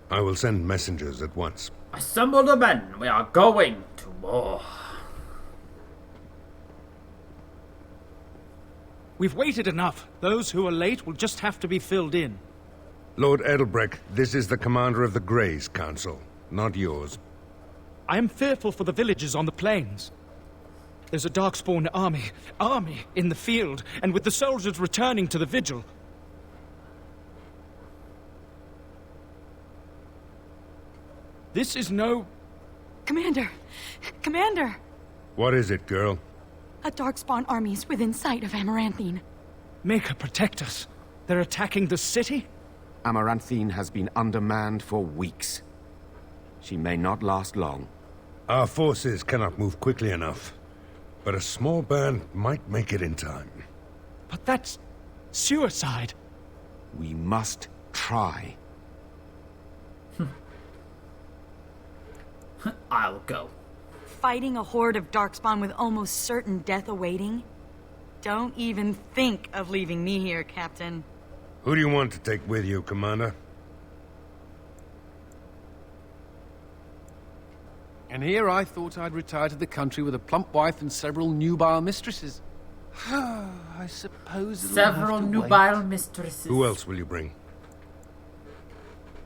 I will send messengers at once.
Assemble the men. We are going to war.
We've waited enough. Those who are late will just have to be filled in.
Lord Edelbrecht, this is the commander of the Greys Council, not yours.
I am fearful for the villagers on the plains. There's a Darkspawn army in the field, and with the soldiers returning to the vigil. This is no...
Commander! Commander!
What is it, girl?
A Darkspawn army is within sight of Amaranthine.
Maker, protect us. They're attacking the city?
Amaranthine has been undermanned for weeks. She may not last long.
Our forces cannot move quickly enough, but a small band might make it in time.
But that's... suicide.
We must try.
I'll go.
Fighting a horde of Darkspawn with almost certain death awaiting? Don't even think of leaving me here, Captain.
Who do you want to take with you, Commander?
And here I thought I'd retire to the country with a plump wife and several nubile mistresses. I suppose it'll
several
have to
nubile
wait.
mistresses.
Who else will you bring?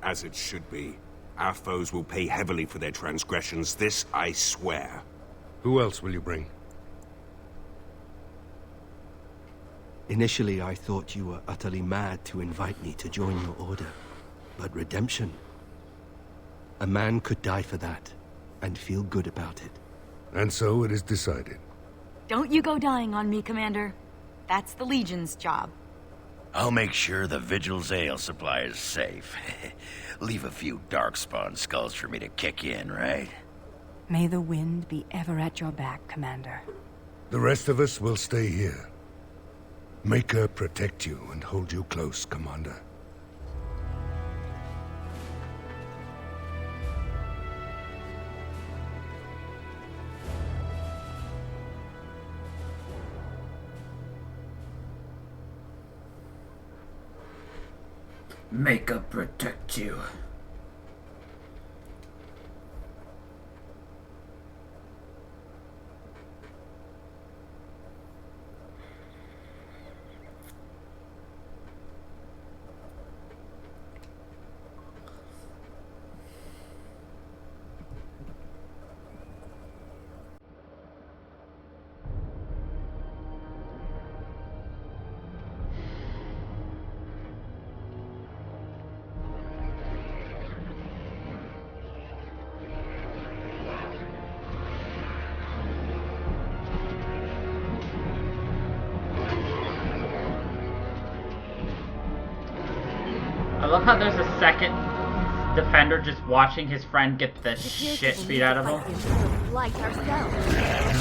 As it should be. Our foes will pay heavily for their transgressions, this I swear.
Who else will you bring?
Initially, I thought you were utterly mad to invite me to join your order. But redemption... a man could die for that, and feel good about it.
And so it is decided.
Don't you go dying on me, Commander. That's the Legion's job.
I'll make sure the Vigil's ale supply is safe. Leave a few Darkspawn skulls for me to kick in, right?
May the wind be ever at your back, Commander.
The rest of us will stay here. Make her protect you and hold you close, Commander.
Makeup protect you. I love how there's a second defender just watching his friend get the shit beat out of him.
Like ourselves.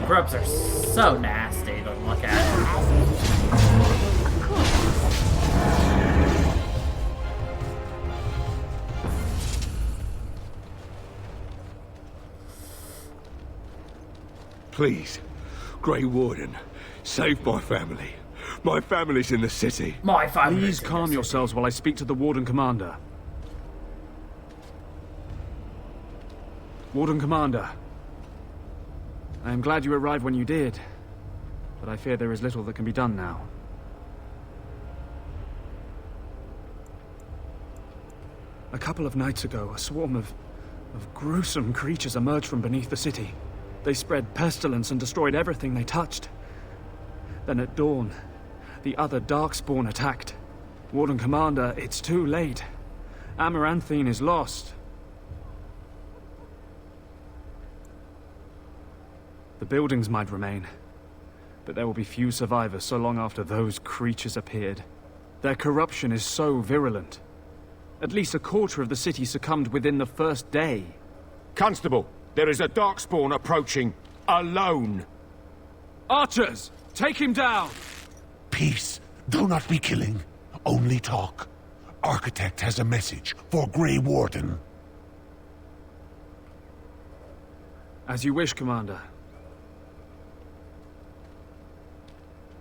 Grubs are so nasty to look at.
Please, Grey Warden, save my family. My family's in the city.
My family.
Please calm yourselves while I speak to the Warden Commander. Warden Commander. I am glad you arrived when you did, but I fear there is little that can be done now. A couple of nights ago, a swarm of gruesome creatures emerged from beneath the city. They spread pestilence and destroyed everything they touched. Then at dawn, the other Darkspawn attacked. Warden Commander, it's too late. Amaranthine is lost. The buildings might remain, but there will be few survivors so long after those creatures appeared. Their corruption is so virulent. At least a quarter of the city succumbed within the first day.
Constable, there is a Darkspawn approaching, alone.
Archers, take him down!
Peace. Do not be killing. Only talk. Architect has a message for Grey Warden.
As you wish, Commander.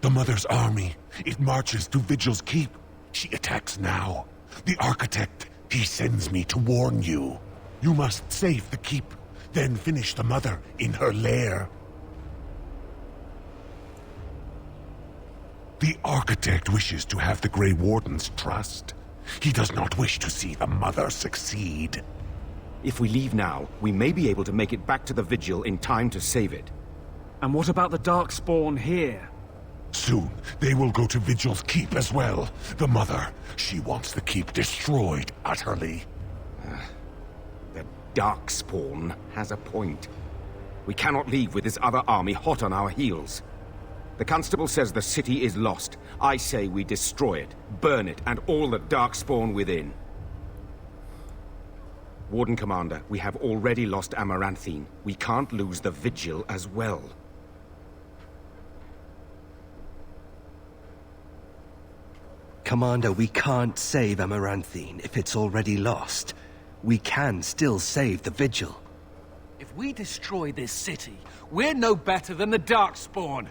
The Mother's army. It marches to Vigil's Keep. She attacks now. The Architect, he sends me to warn you. You must save the Keep, then finish the Mother in her lair. The Architect wishes to have the Grey Warden's trust. He does not wish to see the Mother succeed.
If we leave now, we may be able to make it back to the Vigil in time to save it.
And what about the Darkspawn here?
Soon, they will go to Vigil's Keep as well. The Mother, she wants the Keep destroyed utterly.
The Darkspawn has a point. We cannot leave with this other army hot on our heels. The Constable says the city is lost. I say we destroy it, burn it, and all the Darkspawn within. Warden Commander, we have already lost Amaranthine. We can't lose the Vigil as well.
Commander, we can't save Amaranthine if it's already lost. We can still save the Vigil.
If we destroy this city, we're no better than the Darkspawn.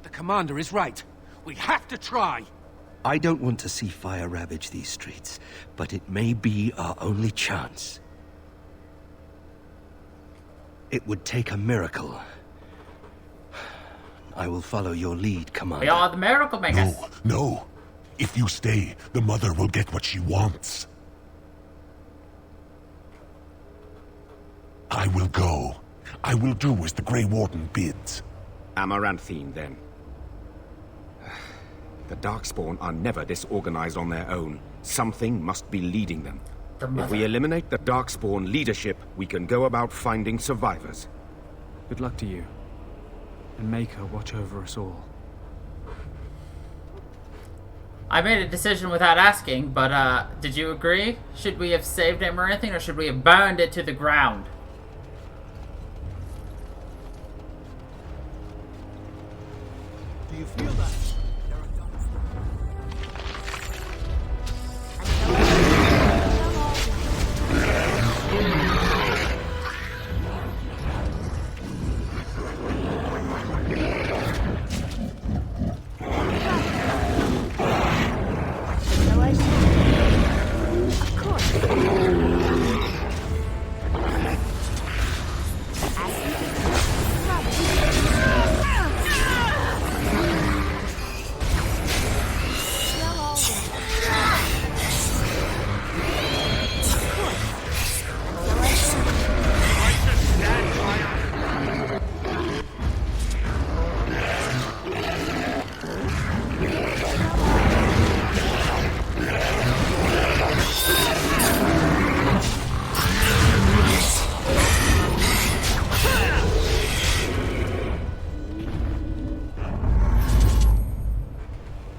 The Commander is right. We have to try.
I don't want to see fire ravage these streets, but it may be our only chance. It would take a miracle. I will follow your lead, Commander.
We are the miracle makers.
No. If you stay, the Mother will get what she wants. I will go. I will do as the Grey Warden bids.
Amaranthine, then. The Darkspawn are never disorganized on their own. Something must be leading them. If we eliminate the Darkspawn leadership, we can go about finding survivors.
Good luck to you. And make her watch over us all.
I made a decision without asking, but did you agree? Should we have saved Amaranthine or should we have burned it to the ground?
feel that?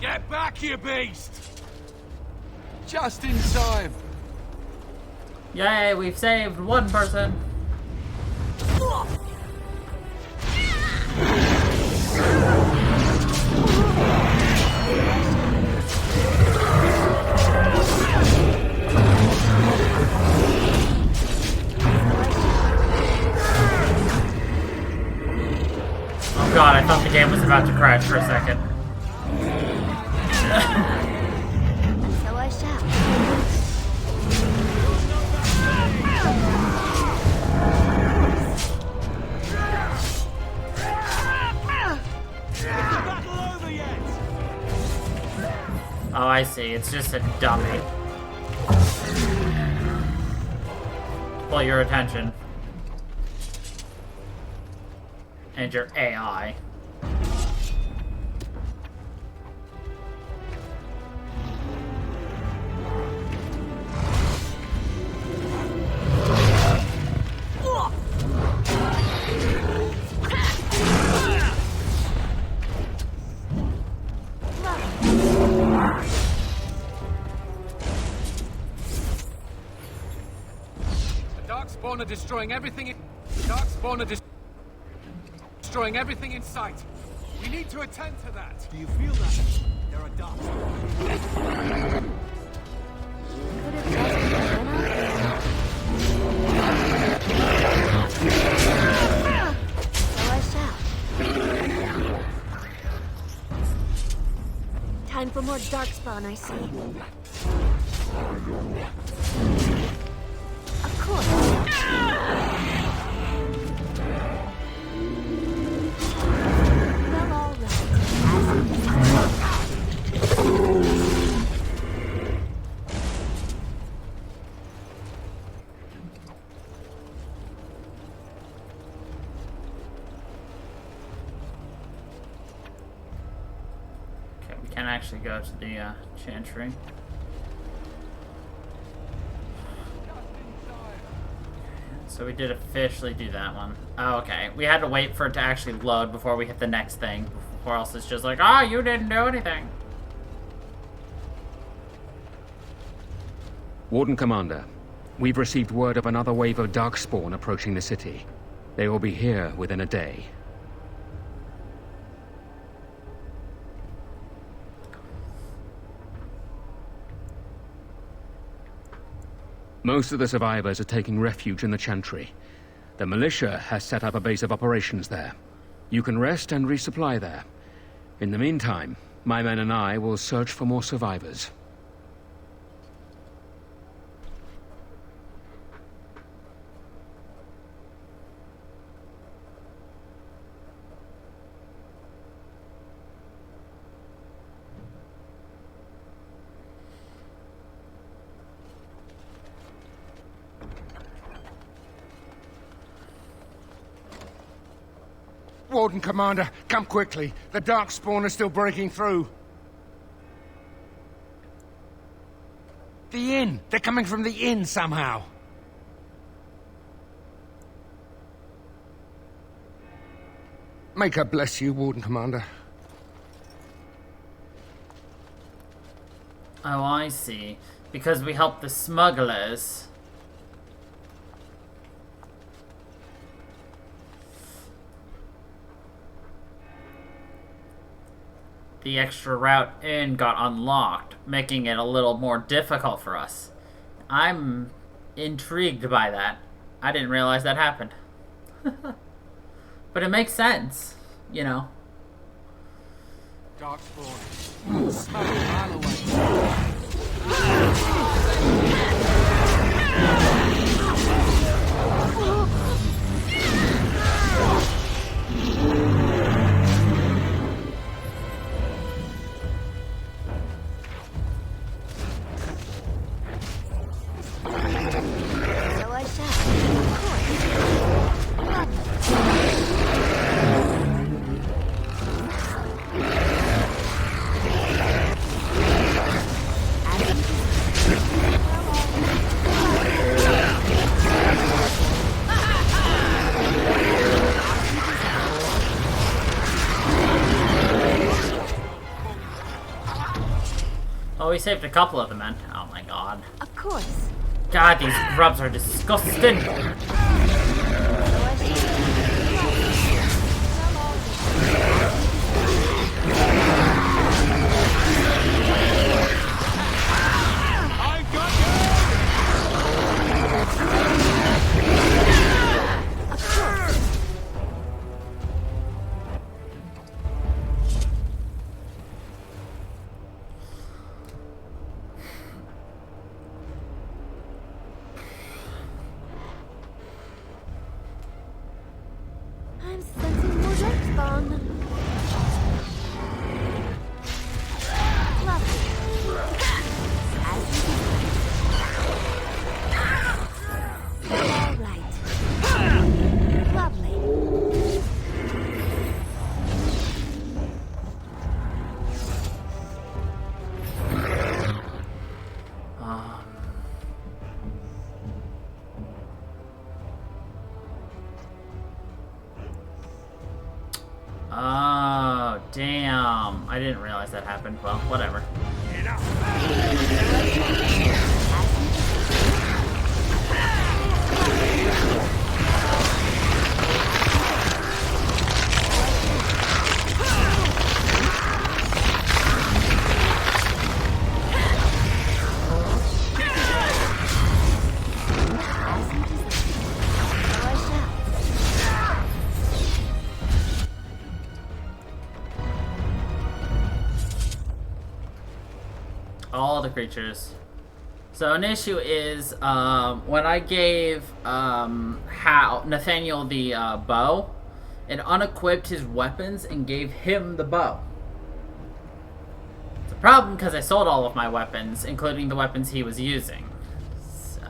Get back, you beast! Just in time.
Yay, we've saved one person. Oh god, I thought the game was about to crash for a second.
So I shall.
Oh, I see. It's just a dummy. Pull your attention. And your AI.
Darkspawn are destroying everything in... Darkspawn are destroying everything in sight. We need to attend to that. Do you feel that? There are Darkspawn.
So I shall. Time for more Darkspawn, I see. Of course. Well, all
Okay, we can't actually go to the chantry. So we did officially do that one. Oh, okay. We had to wait for it to actually load before we hit the next thing. Or else it's just like, ah, oh, you didn't do anything.
Warden Commander, we've received word of another wave of Darkspawn approaching the city. They will be here within a day. Most of the survivors are taking refuge in the Chantry. The militia has set up a base of operations there. You can rest and resupply there. In the meantime, my men and I will search for more survivors.
Warden Commander, come quickly. The Darkspawn are still breaking through. The inn! They're coming from the inn somehow. Make her bless you, Warden Commander.
Oh, I see. Because we helped the smugglers. the extra route in got unlocked, making it a little more difficult for us. I'm intrigued by that. I didn't realize that happened. But it makes sense, you know.
Darkspawn. Smack a mile away.
So I shall, of course.
Oh, we saved a couple of them, man. Oh my god.
Of course.
God, these grubs are disgusting.
I'm sensing more darkspawn. Lovely. As you all right. Lovely.
Oh, damn. I didn't realize that happened. Well, whatever. All the creatures. So an issue is when I gave Nathaniel the bow, it unequipped his weapons and gave him the bow. It's a problem because I sold all of my weapons, including the weapons he was using. So...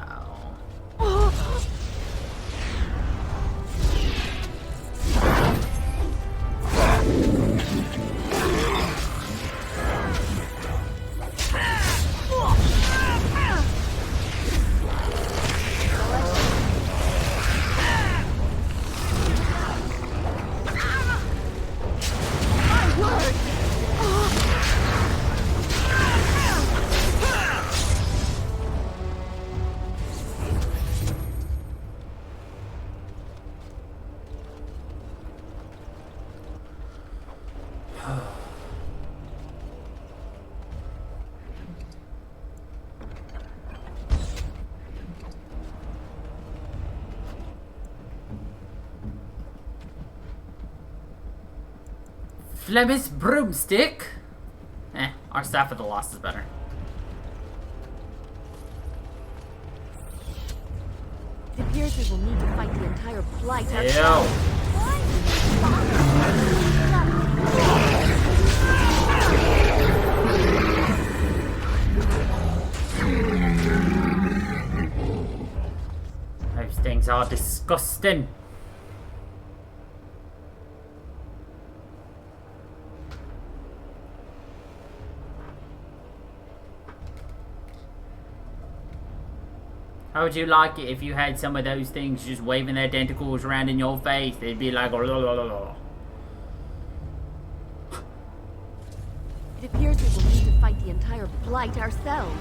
Flemish broomstick? Our Staff of the Lost is better.
It appears we will need to fight the entire blight
Ew.
ourselves.
Those things are disgusting. How would you like it if you had some of those things just waving their tentacles around in your face? They'd be like, oh,
It appears we will need to fight the entire blight ourselves.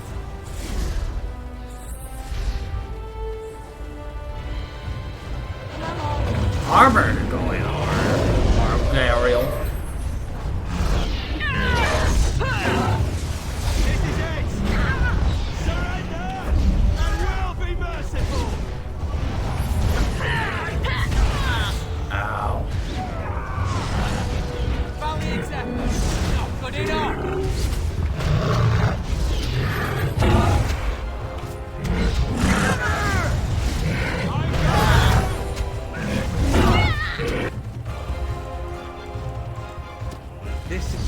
armor going on. Aerial.
Joining up!
This is...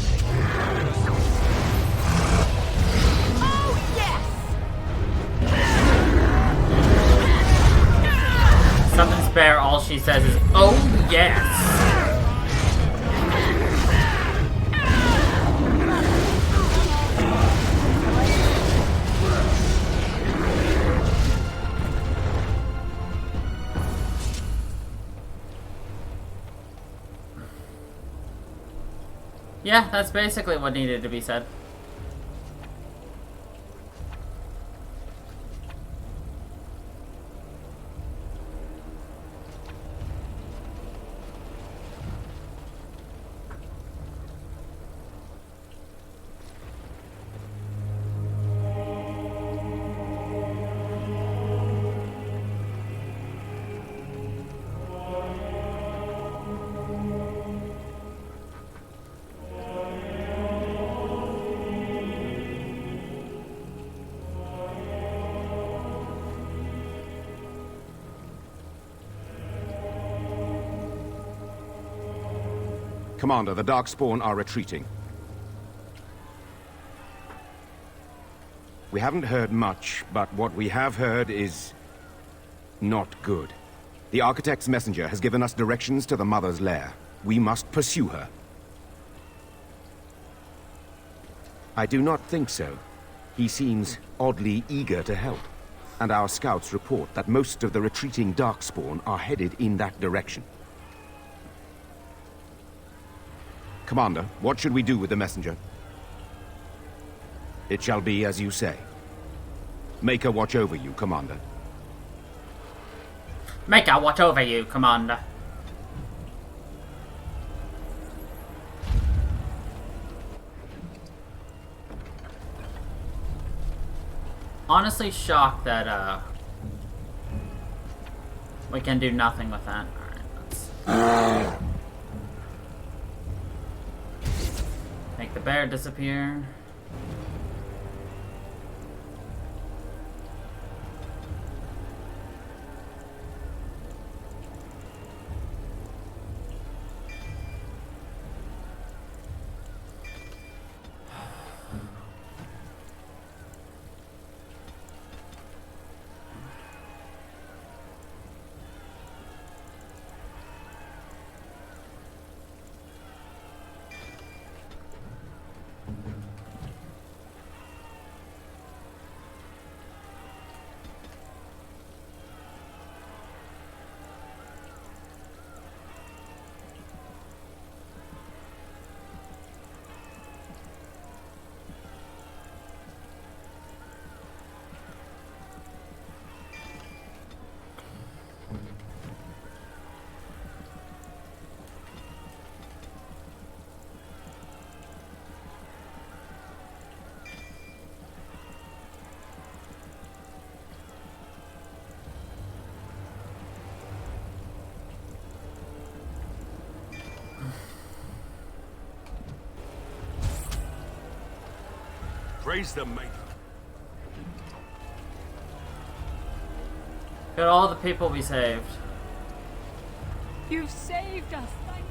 Something spare, all she says is, "Oh, yes!" Yeah, that's basically what needed to be said.
Commander, the Darkspawn are retreating. We haven't heard much, but what we have heard is not good. The Architect's messenger has given us directions to the Mother's lair. We must pursue her. I do not think so. He seems oddly eager to help, and our scouts report that most of the retreating Darkspawn are headed in that direction. Commander, what should we do with the messenger? It shall be as you say. Make her watch over you, Commander.
Make her watch over you, Commander. Honestly shocked that, we can do nothing with that. Alright, let's... Make the bear disappear.
Praise the Maker.
Could all the people be saved?
You've saved us. Thank you.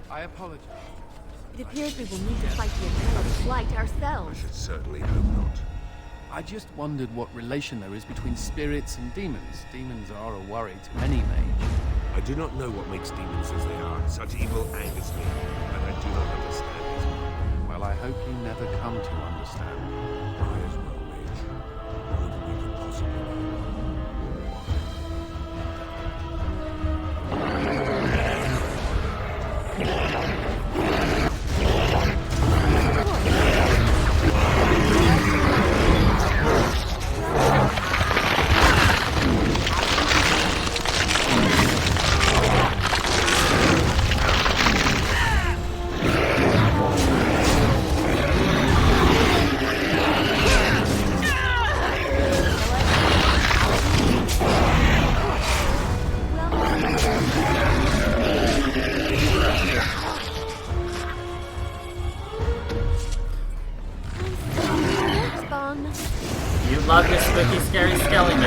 I apologize.
It appears we will need to fight the Imperial flight ourselves.
I should certainly hope not.
I just wondered what relation there is between spirits and demons. Demons are a worry to any mage.
I do not know what makes demons as they are. Such evil angers me, and I do not understand it.
Well, I hope you never come to understand.
I as well, mage. More than we could possibly know.
You love your spooky, scary skeleton.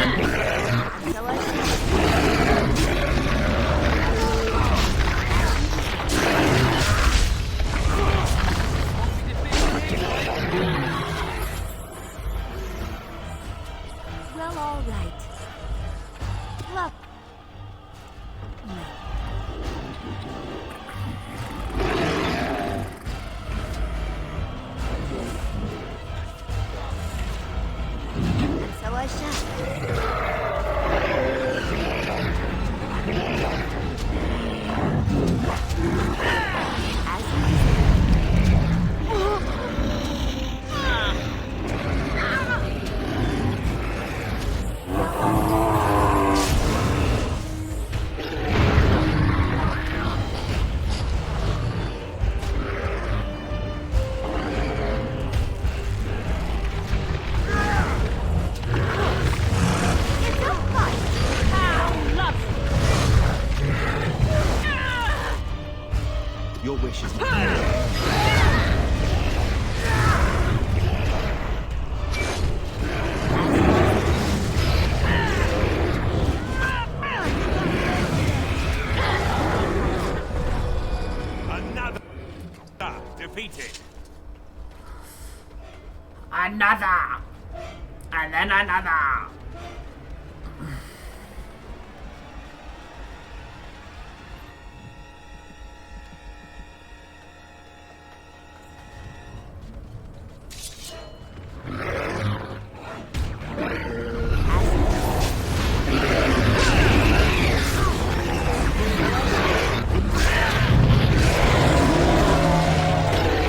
Well, all right. Look. So I
Your wish is
Another defeated.
Another! And then another!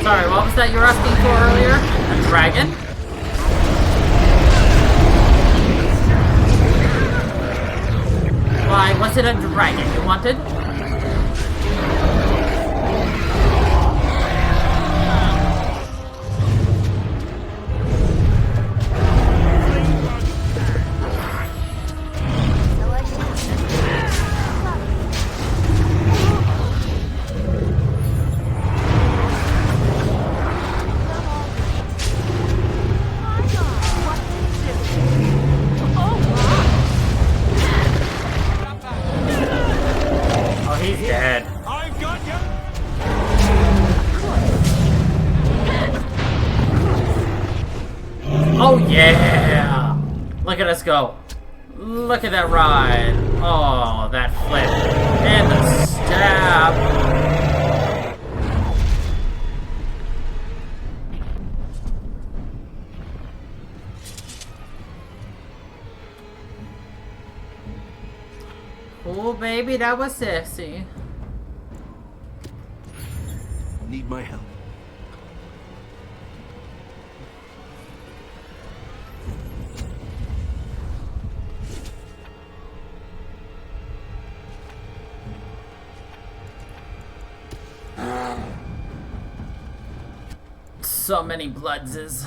Sorry, what was that you were asking for earlier? A dragon? Why, was it a dragon you wanted? Oh, he's dead.
I've got you.
Oh yeah! Look at us go. Look at that ride. Oh, that flip. And the stab. Oh, baby, that was sexy.
Need my help.
So many bloodses.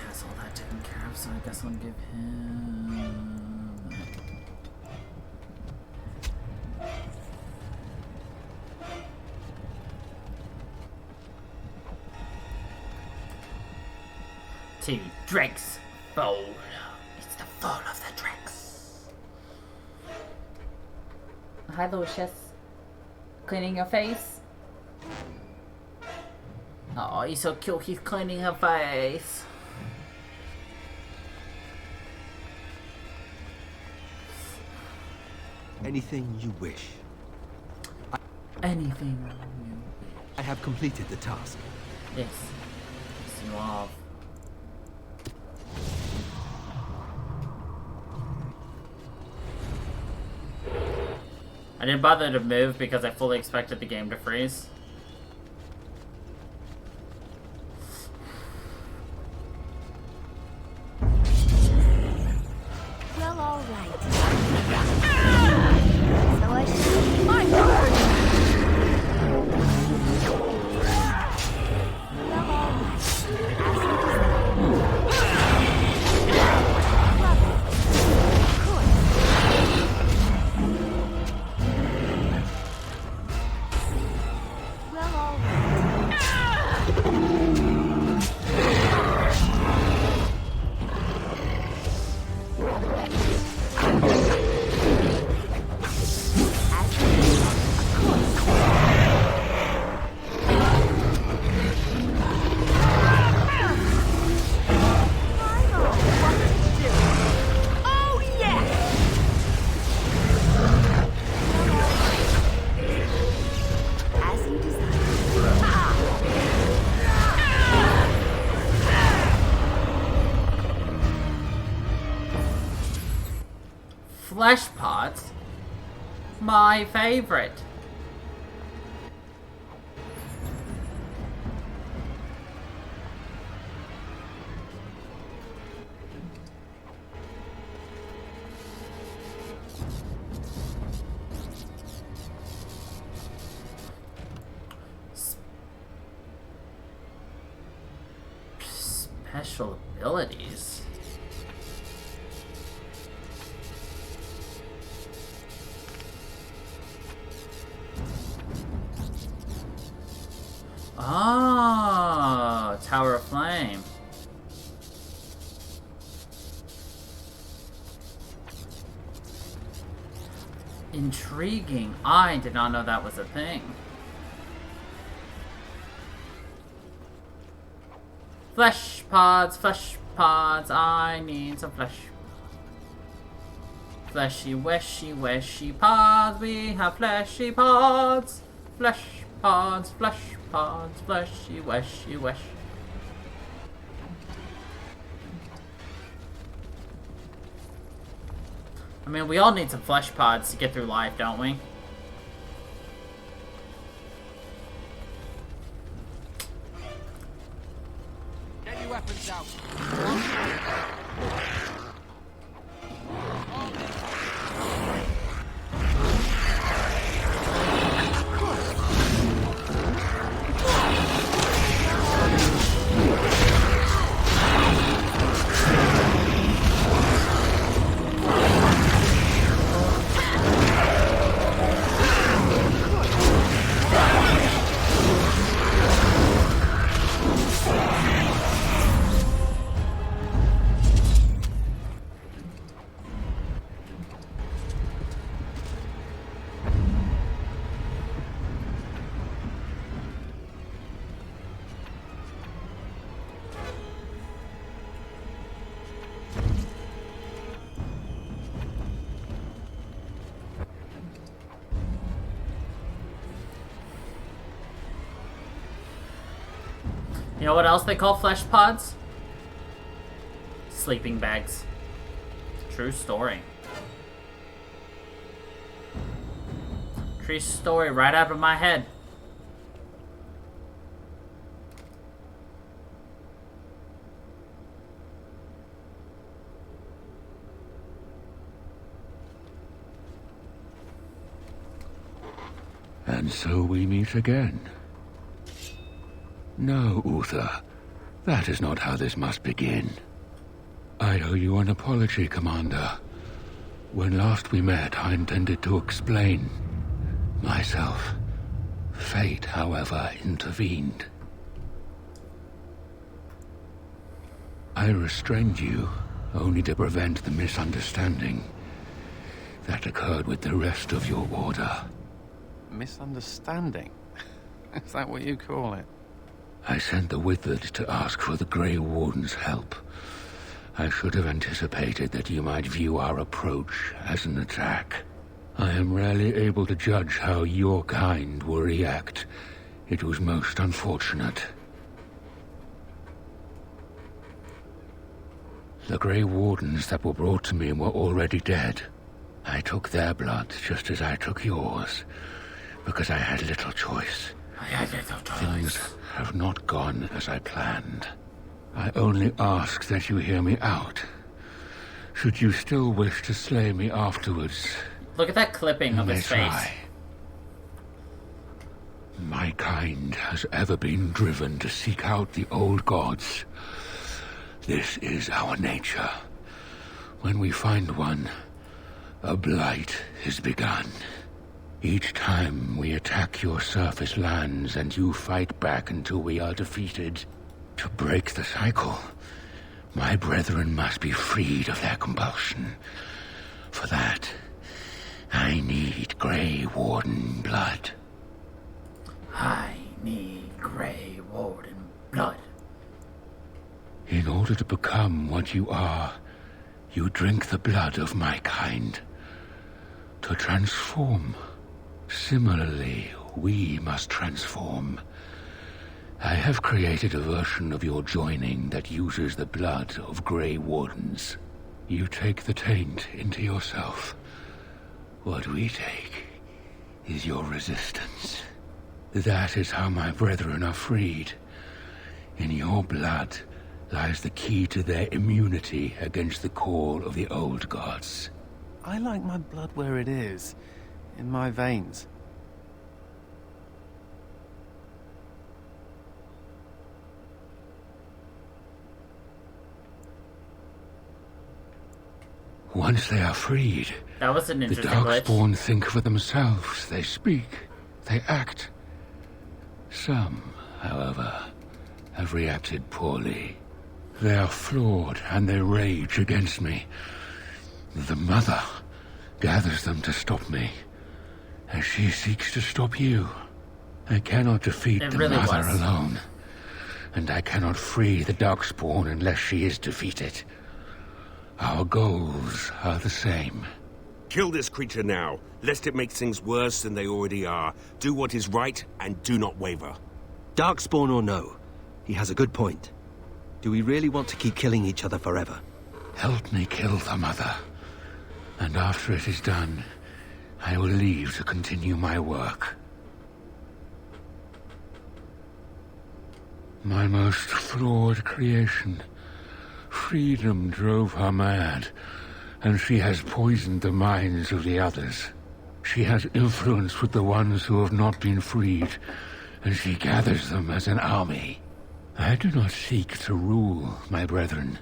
Has all that taken care of, so I guess I'll give him to Drake's Bowl. It's the fall of the Drakes. Hi, Lucius. Cleaning your face? Oh, he's so cute. He's cleaning her face.
Anything you wish.
Anything you
I have completed the task.
Yes. Yes, you have. I didn't bother to move because I fully expected the game to freeze.
Well, all right. So I should keep my word. Well, all right. Well, all
Flesh pots? My favorite. Special abilities. Oh, Tower of Flame. Intriguing. I did not know that was a thing. Flesh pods, I need some flesh. Fleshy, weshy, weshy pods, we have fleshy pods. Flesh pods, fleshy, weshy, wesh. I mean, we all need some flesh pods to get through life, don't we?
Get your weapons out.
You know what else they call flesh pods? Sleeping bags. True story. True story right out of my head.
And so we meet again. No, Uther. That is not how this must begin. I owe you an apology, Commander. When last we met, I intended to explain myself. Fate, however, intervened. I restrained you, only to prevent the misunderstanding that occurred with the rest of your order.
Misunderstanding? Is that what you call it?
I sent the Withered to ask for the Grey Warden's help. I should have anticipated that you might view our approach as an attack. I am rarely able to judge how your kind will react. It was most unfortunate. The Grey Wardens that were brought to me were already dead. I took their blood just as I took yours, because I had little choice. Things have not gone as I planned. I only ask that you hear me out. Should you still wish to slay me afterwards,
look at that clipping of his face.
try. My kind has ever been driven to seek out the old gods. This is our nature. When we find one, a blight is begun. Each time we attack your surface lands and you fight back until we are defeated. To break the cycle, my brethren must be freed of their compulsion. For that, I need Grey Warden blood.
I need Grey Warden blood.
In order to become what you are, you drink the blood of my kind. To transform, similarly, we must transform. I have created a version of your joining that uses the blood of Grey Wardens. You take the taint into yourself. What we take is your resistance. That is how my brethren are freed. In your blood lies the key to their immunity against the call of the old gods.
I like my blood where it is, in my veins.
Once they are freed,
that was an
the
interesting
Darkspawn think for themselves. They speak, they act. Some, however, have reacted poorly. They are flawed and they rage against me. The mother gathers them to stop me, as she seeks to stop you. I cannot defeat the mother alone, and I cannot free the Darkspawn unless she is defeated. Our goals are the same.
Kill this creature now, lest it make things worse than they already are. Do what is right, and do not waver.
Darkspawn or no, he has a good point. Do we really want to keep killing each other forever?
Help me kill the mother, and after it is done, I will leave to continue my work. My most flawed creation. Freedom drove her mad, and she has poisoned the minds of the others. She has influence with the ones who have not been freed, and she gathers them as an army. I do not seek to rule, my brethren.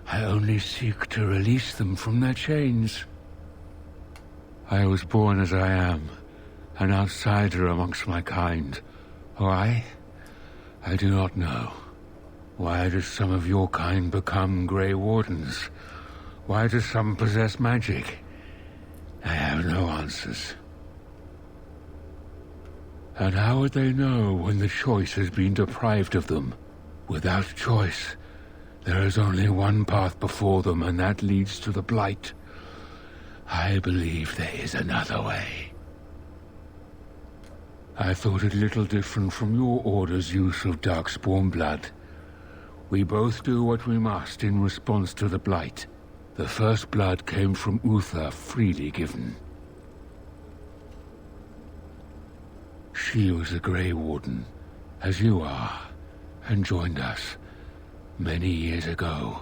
I only seek to release them from their chains. I was born as I am, an outsider amongst my kind. Why? I do not know. Why do some of your kind become Grey Wardens? Why do some possess magic? I have no answers. And how would they know when the choice has been deprived of them? Without choice, there is only one path before them, and that leads to the Blight. I believe there is another way. I thought it little different from your order's use of Darkspawn blood. We both do what we must in response to the Blight. The first blood came from Uther, freely given. She was a Grey Warden, as you are, and joined us many years ago.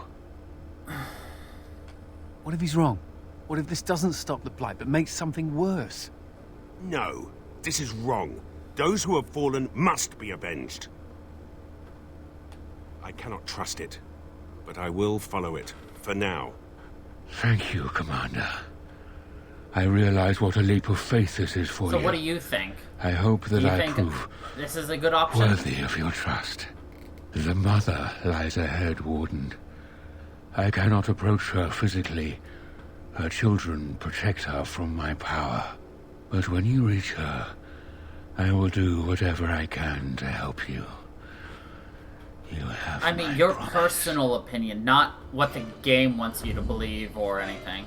What if he's wrong? What if this doesn't stop the Blight, but makes something worse?
No, this is wrong. Those who have fallen must be avenged. I cannot trust it, but I will follow it, for now.
Thank you, Commander. I realize what a leap of faith this is for you.
So what do you think?
I hope that I prove
this is a good option?
Worthy of your trust. The mother lies ahead, Warden. I cannot approach her physically. Her children protect her from my power. But when you reach her, I will do whatever I can to help you. You have
I mean, your personal opinion, not what the game wants you to believe or anything.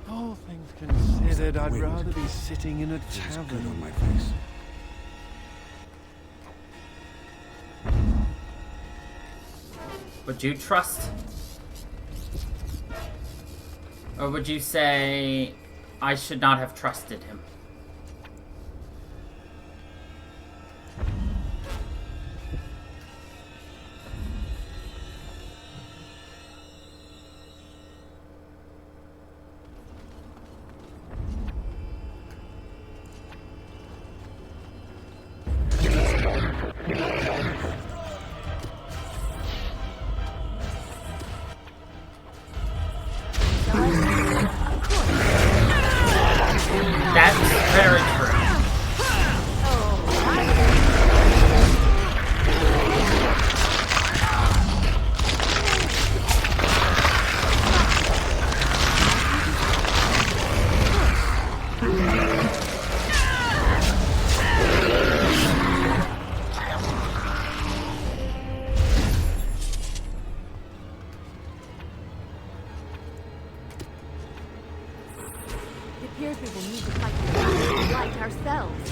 All things considered, I'd rather be sitting in a tavern.
On my face.
Would you trust Or would you say I should not have trusted him? That's very true.
It appears we will need to fight the light ourselves.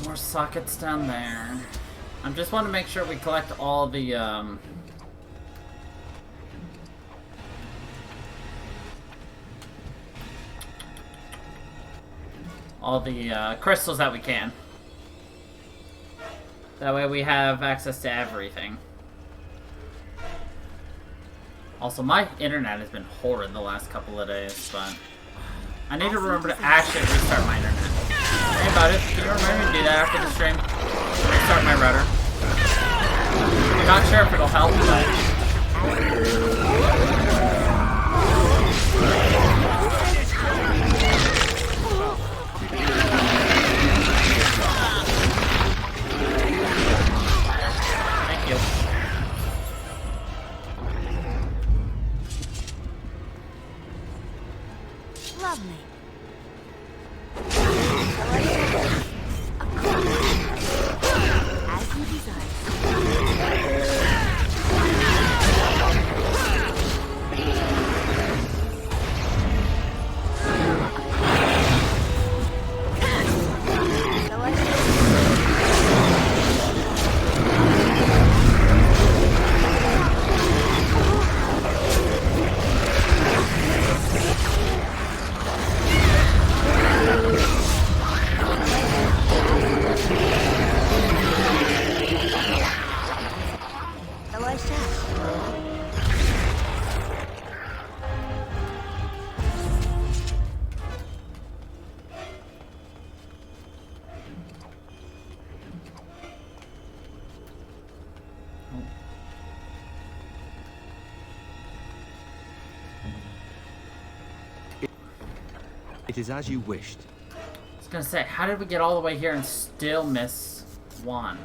More sockets down there. I just want to make sure we collect all the crystals that we can. That way we have access to everything. Also, my internet has been horrid the last couple of days, but I need to remember to actually restart my internet. Think about it. Can you remember to do that after the stream? Restart my router. I'm not sure if it'll help, thank you.
Lovely. As you desire.
It is as you wished.
I was gonna say, how did we get all the way here and still miss one?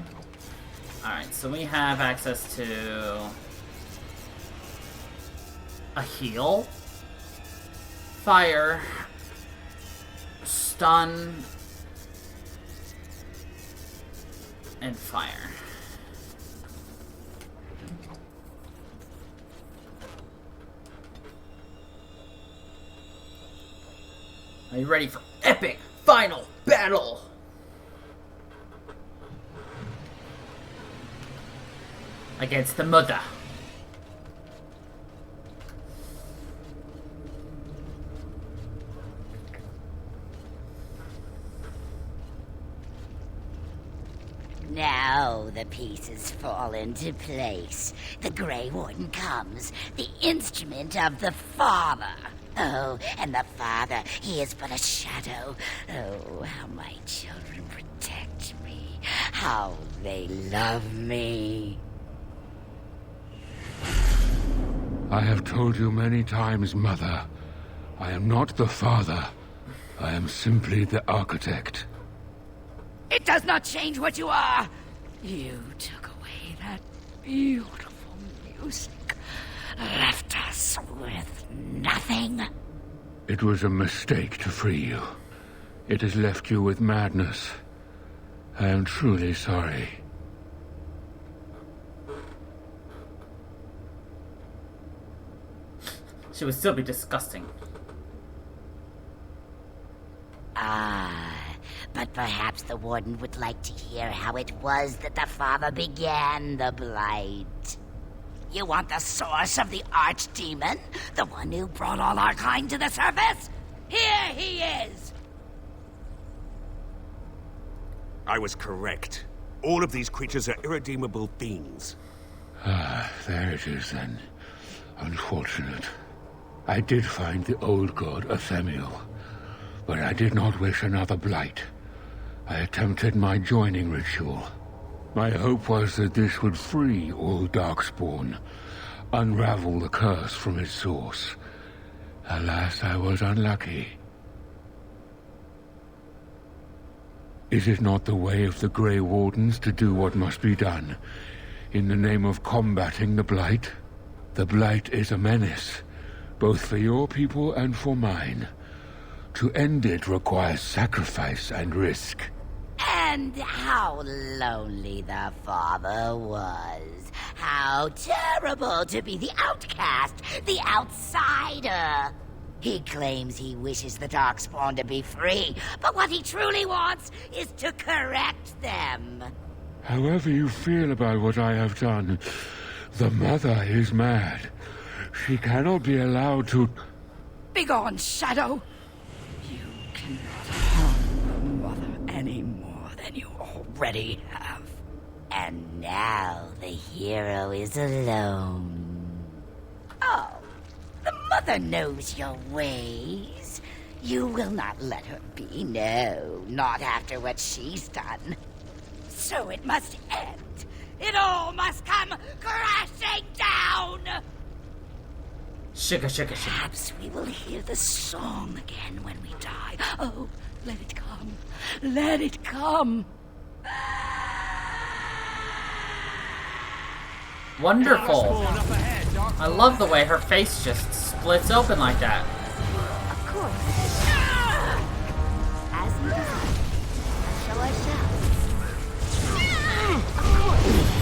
Alright, so we have access to a heal, fire, stun, and fire. Are you ready for epic final battle? Against the mother.
Now the pieces fall into place. The Grey Warden comes, the instrument of the Father. Oh, and the Father, he is but a shadow. Oh, how my children protect me. How they love me.
I have told you many times, Mother. I am not the Father. I am simply the Architect.
does not change what you are. You took away that beautiful music, left us with nothing.
It was a mistake to free you. It has left you with madness. I am truly sorry.
She would still be disgusting.
But perhaps the Warden would like to hear how it was that the father began the Blight. You want the source of the archdemon? The one who brought all our kind to the surface? Here he is!
I was correct. All of these creatures are irredeemable fiends.
Ah, there it is then. Unfortunate. I did find the old god Athemiel, but I did not wish another blight. I attempted my joining ritual. My hope was that this would free all Darkspawn, unravel the curse from its source. Alas, I was unlucky. Is it not the way of the Grey Wardens to do what must be done, in the name of combating the Blight? The Blight is a menace, both for your people and for mine. To end it requires sacrifice and risk.
And how lonely the father was. How terrible to be the outcast, the outsider. He claims he wishes the Darkspawn to be free, but what he truly wants is to correct them.
However you feel about what I have done, the mother is mad. She cannot be allowed to...
Begone, Shadow! You cannot harm the mother any more than you already have. And now the hero is alone. Oh, the mother knows your ways. You will not let her be, no, not after what she's done. So it must end. It all must come crashing down!
Shika, shika, shika.
Perhaps we will hear the song again when we die. Oh, let it come. Let it come.
Wonderful. I love the way her face just splits open like that.
Of course. As you desire. So I shall. Of course.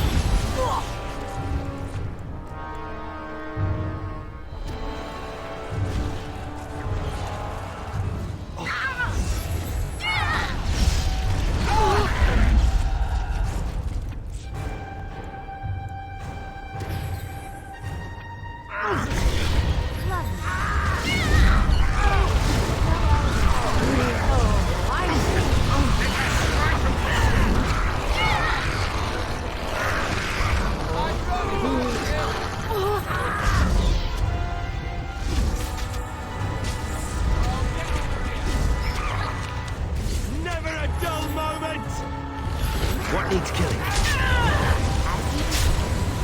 Never a dull moment! What needs killing?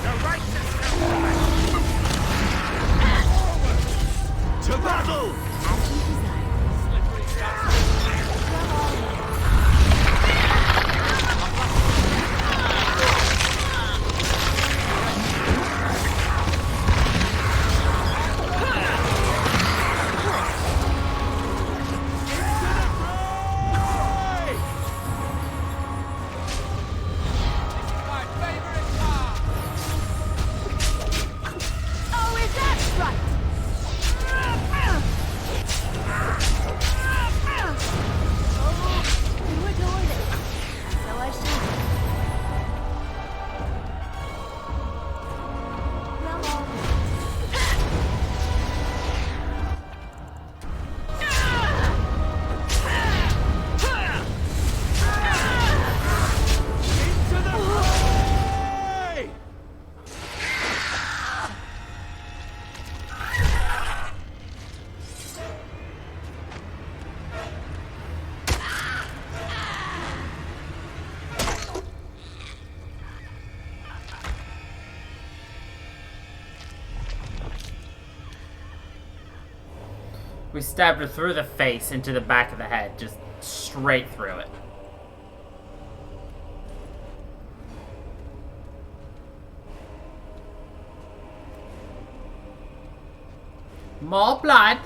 The righteous to battle!
Oh, is that right? Oh, you adored it. So I shall. Well, all right.
We stabbed her through the face into the back of the head, just straight through it. More blood.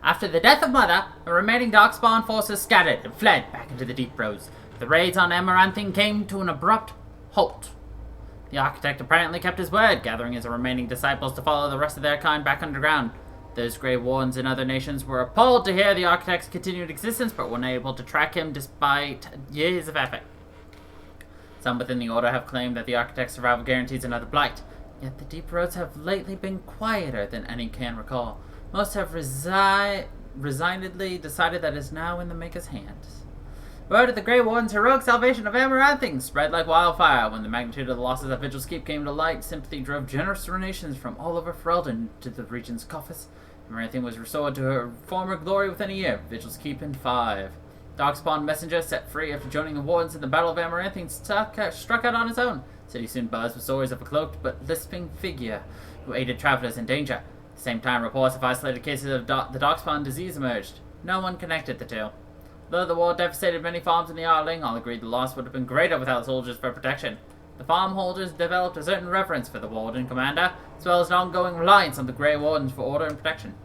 After the death of Mother, the remaining Darkspawn forces scattered and fled back into the Deep Roads. The raids on Amaranthine came to an abrupt halt. The Architect apparently kept his word, gathering his remaining disciples to follow the rest of their kind back underground. Those Grey Wardens in other nations were appalled to hear the Architect's continued existence, but were unable to track him despite years of effort. Some within the Order have claimed that the Architect's survival guarantees another blight, yet the Deep Roads have lately been quieter than any can recall. Most have resignedly decided that it is now in the Maker's hands. Word of the Grey Warden's heroic salvation of Amaranthine spread like wildfire. When the magnitude of the losses at Vigil's Keep came to light, sympathy drove generous donations from all over Ferelden to the region's coffers. Amaranthine was restored to her former glory within a year. Vigil's Keep in 5. Darkspawn Messenger, set free after joining the Wardens in the Battle of Amaranthine, struck out on his own. The city soon buzzed with stories of a cloaked but lisping figure who aided travelers in danger. At the same time, reports of isolated cases of the Darkspawn disease emerged. No one connected the two. Though the war devastated many farms in the Arling, all agreed the loss would have been greater without soldiers for protection. The farm holders developed a certain reverence for the Warden Commander, as well as an ongoing reliance on the Grey Wardens for order and protection.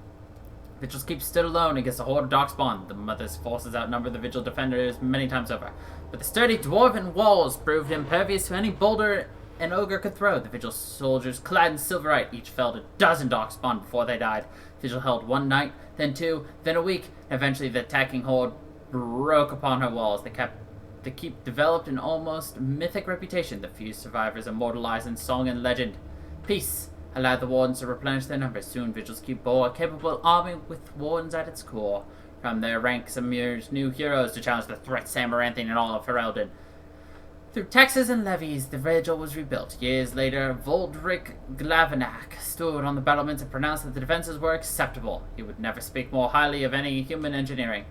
Vigil's Keep stood alone against a horde of Darkspawn. The Mother's forces outnumbered the Vigil defenders many times over, but the sturdy dwarven walls proved impervious to any boulder an ogre could throw. The Vigil soldiers, clad in silverite, each felled a dozen Darkspawn before they died. Vigil held one night, then 2, then a week, and eventually the attacking horde broke upon her walls. The keep developed an almost mythic reputation, the few survivors immortalized in song and legend. Peace allowed the Wardens to replenish their numbers. Soon Vigil's Keep bore a capable army with Wardens at its core. From their ranks emerged new heroes to challenge the threats to Amaranthine and all of Ferelden. Through taxes and levies, the Vigil was rebuilt. Years later, Voldric Glavenack stood on the battlements and pronounced that the defenses were acceptable. He would never speak more highly of any human engineering.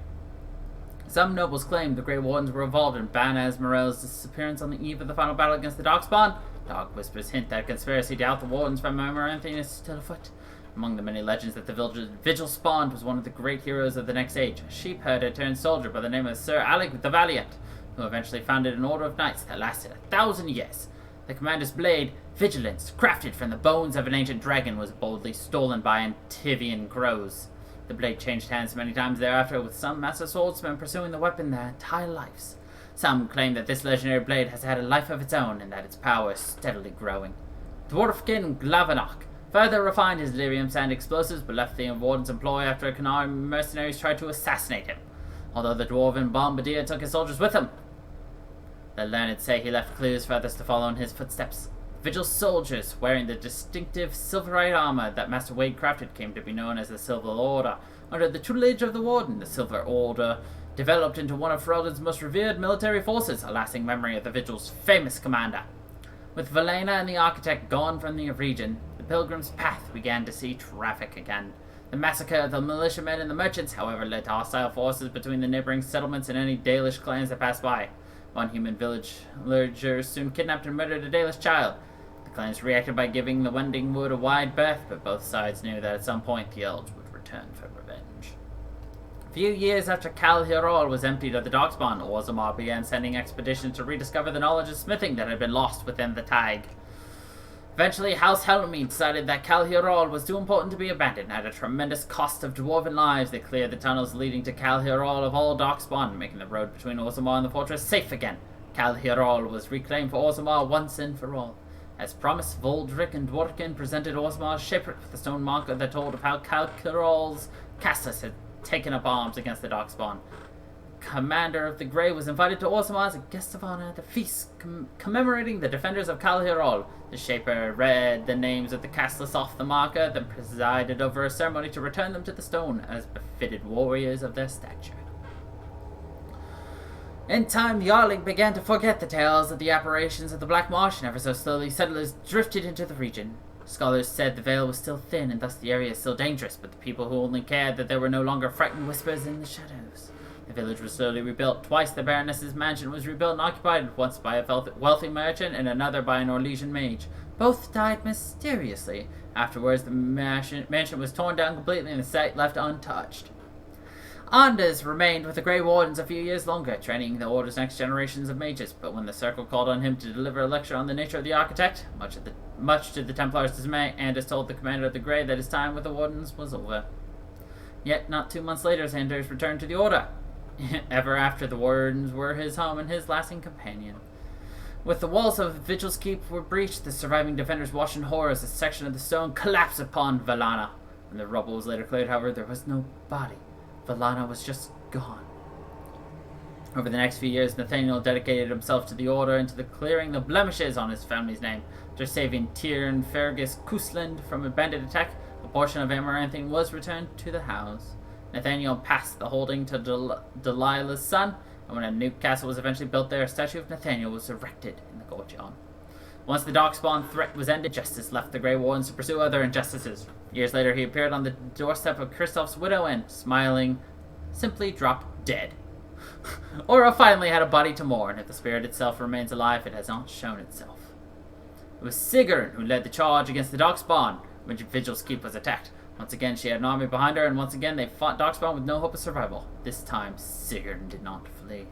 Some nobles claimed the Grey Wardens were involved in Ban Morel's disappearance on the eve of the final battle against the Darkspawn. Dog whispers hint that conspiracy to out the Wardens from Amaranthine is still afoot. Among the many legends that the Vigil spawned was one of the great heroes of the next age, a sheep herder turned soldier by the name of Sir Alec the Valiant, who eventually founded an order of knights that lasted 1,000 years. The commander's blade, Vigilance, crafted from the bones of an ancient dragon, was boldly stolen by Antivian crows. The blade changed hands many times thereafter, with some master swordsmen pursuing the weapon their entire lives. Some claim that this legendary blade has had a life of its own, and that its power is steadily growing. Dwarfkin Glavenok further refined his lyrium sand explosives, but left the Warden's employ after Canary mercenaries tried to assassinate him. Although the dwarven bombardier took his soldiers with him, the learned say he left clues for others to follow in his footsteps. Vigil soldiers, wearing the distinctive silverite armor that Master Wade crafted, came to be known as the Silver Order. Under the tutelage of the Warden, the Silver Order developed into one of Ferelden's most revered military forces, a lasting memory of the Vigil's famous commander. With Valena and the Architect gone from the region, the Pilgrim's Path began to see traffic again. The massacre of the militiamen and the merchants, however, led to hostile forces between the neighboring settlements and any Dalish clans that passed by. One human villager soon kidnapped and murdered a Dalish child. The clans reacted by giving the Wending Wood a wide berth, but both sides knew that at some point the elves would return for revenge. A few years after Cal Hirol was emptied of the Darkspawn, Orzammar began sending expeditions to rediscover the knowledge of smithing that had been lost within the Tag. Eventually, House Helmete decided that Cal Hirol was too important to be abandoned. At a tremendous cost of dwarven lives, they cleared the tunnels leading to Cal Hirol of all Darkspawn, making the road between Orzammar and the fortress safe again. Cal Hirol was reclaimed for Orzammar once and for all. As promised, Voldric and Dworkin presented Orzamar's shipwreck with a stone marker that told of how Cal Hirol's castles had taken up arms against the Darkspawn. Commander of the Grey was invited to Orzammar as a guest of honor at the feast commemorating the defenders of Cal Hirol. The Shaper read the names of the castless off the marker, then presided over a ceremony to return them to the stone as befitted warriors of their stature. In time, the Arling began to forget the tales of the apparitions of the Black Marsh, and ever so slowly settlers drifted into the region. Scholars said the veil was still thin, and thus the area still dangerous, but the people who only cared that there were no longer frightened whispers in the shadows. The village was slowly rebuilt. Twice the Baroness's mansion was rebuilt and occupied, once by a wealthy merchant and another by an Orlesian mage. Both died mysteriously. Afterwards, the mansion was torn down completely and the site left untouched. Anders remained with the Grey Wardens a few years longer, training the Order's next generations of mages, but when the Circle called on him to deliver a lecture on the nature of the Architect, much to the Templars' dismay, Anders told the commander of the Grey that his time with the Wardens was over. Yet, not 2 months later, Anders returned to the Order. Ever after, the Wardens were his home and his lasting companion. With the walls of Vigil's Keep were breached, the surviving defenders watched in horror as a section of the stone collapsed upon Valana. When the rubble was later cleared, however, there was no body. Valana was just gone. Over the next few years, Nathaniel dedicated himself to the Order and to the clearing the blemishes on his family's name. After saving Tyr Fergus Cousland from a bandit attack, a portion of Amaranthine was returned to the house. Nathaniel passed the holding to Delilah's son, and when a new castle was eventually built there, a statue of Nathaniel was erected in the courtyard. Once the Darkspawn threat was ended, Justice left the Grey Wardens to pursue other injustices. Years later, he appeared on the doorstep of Kristoff's widow and, smiling, simply dropped dead. Aura finally had a body to mourn. If the spirit itself remains alive, it has not shown itself. It was Sigrun who led the charge against the Darkspawn when Vigil's Keep was attacked. Once again, she had an army behind her, and once again they fought Darkspawn with no hope of survival. This time, Sigrun did not flee.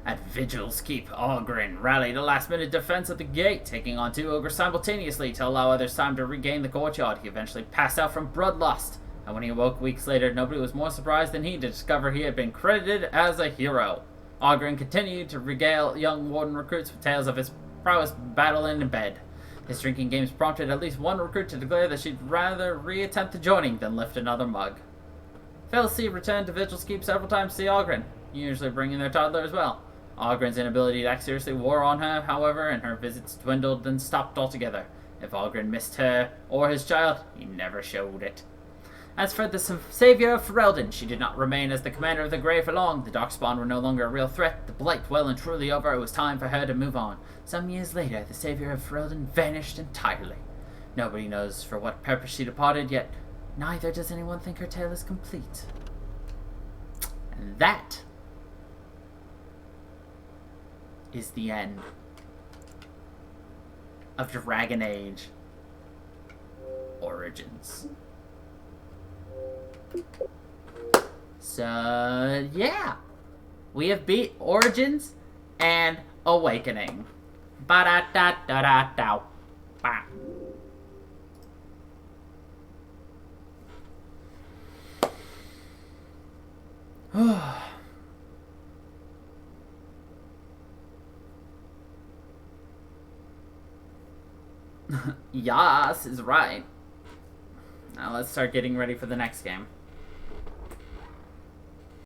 At Vigil's Keep, Oghren rallied a last-minute defense at the gate, taking on 2 ogres simultaneously to allow others time to regain the courtyard. He eventually passed out from bloodlust, and when he awoke weeks later, nobody was more surprised than he to discover he had been credited as a hero. Oghren continued to regale young warden recruits with tales of his prowess battling in bed. His drinking games prompted at least one recruit to declare that she'd rather re-attempt the joining than lift another mug. Felsi returned to Vigil's Keep several times to see Oghren, usually bringing their toddler as well. Oghren's inability to act seriously wore on her, however, and her visits dwindled and stopped altogether. If Oghren missed her or his child, he never showed it. As for the savior of Ferelden, she did not remain as the commander of the Grey for long. The Darkspawn were no longer a real threat, the blight well and truly over. It was time for her to move on. Some years later, the savior of Ferelden vanished entirely. Nobody knows for what purpose she departed, yet neither does anyone think her tale is complete. And that is the end of Dragon Age Origins. So, yeah. We have beat Origins and Awakening. Ba-da-da-da-da-da. Ba. Yas is right. Now let's start getting ready for the next game.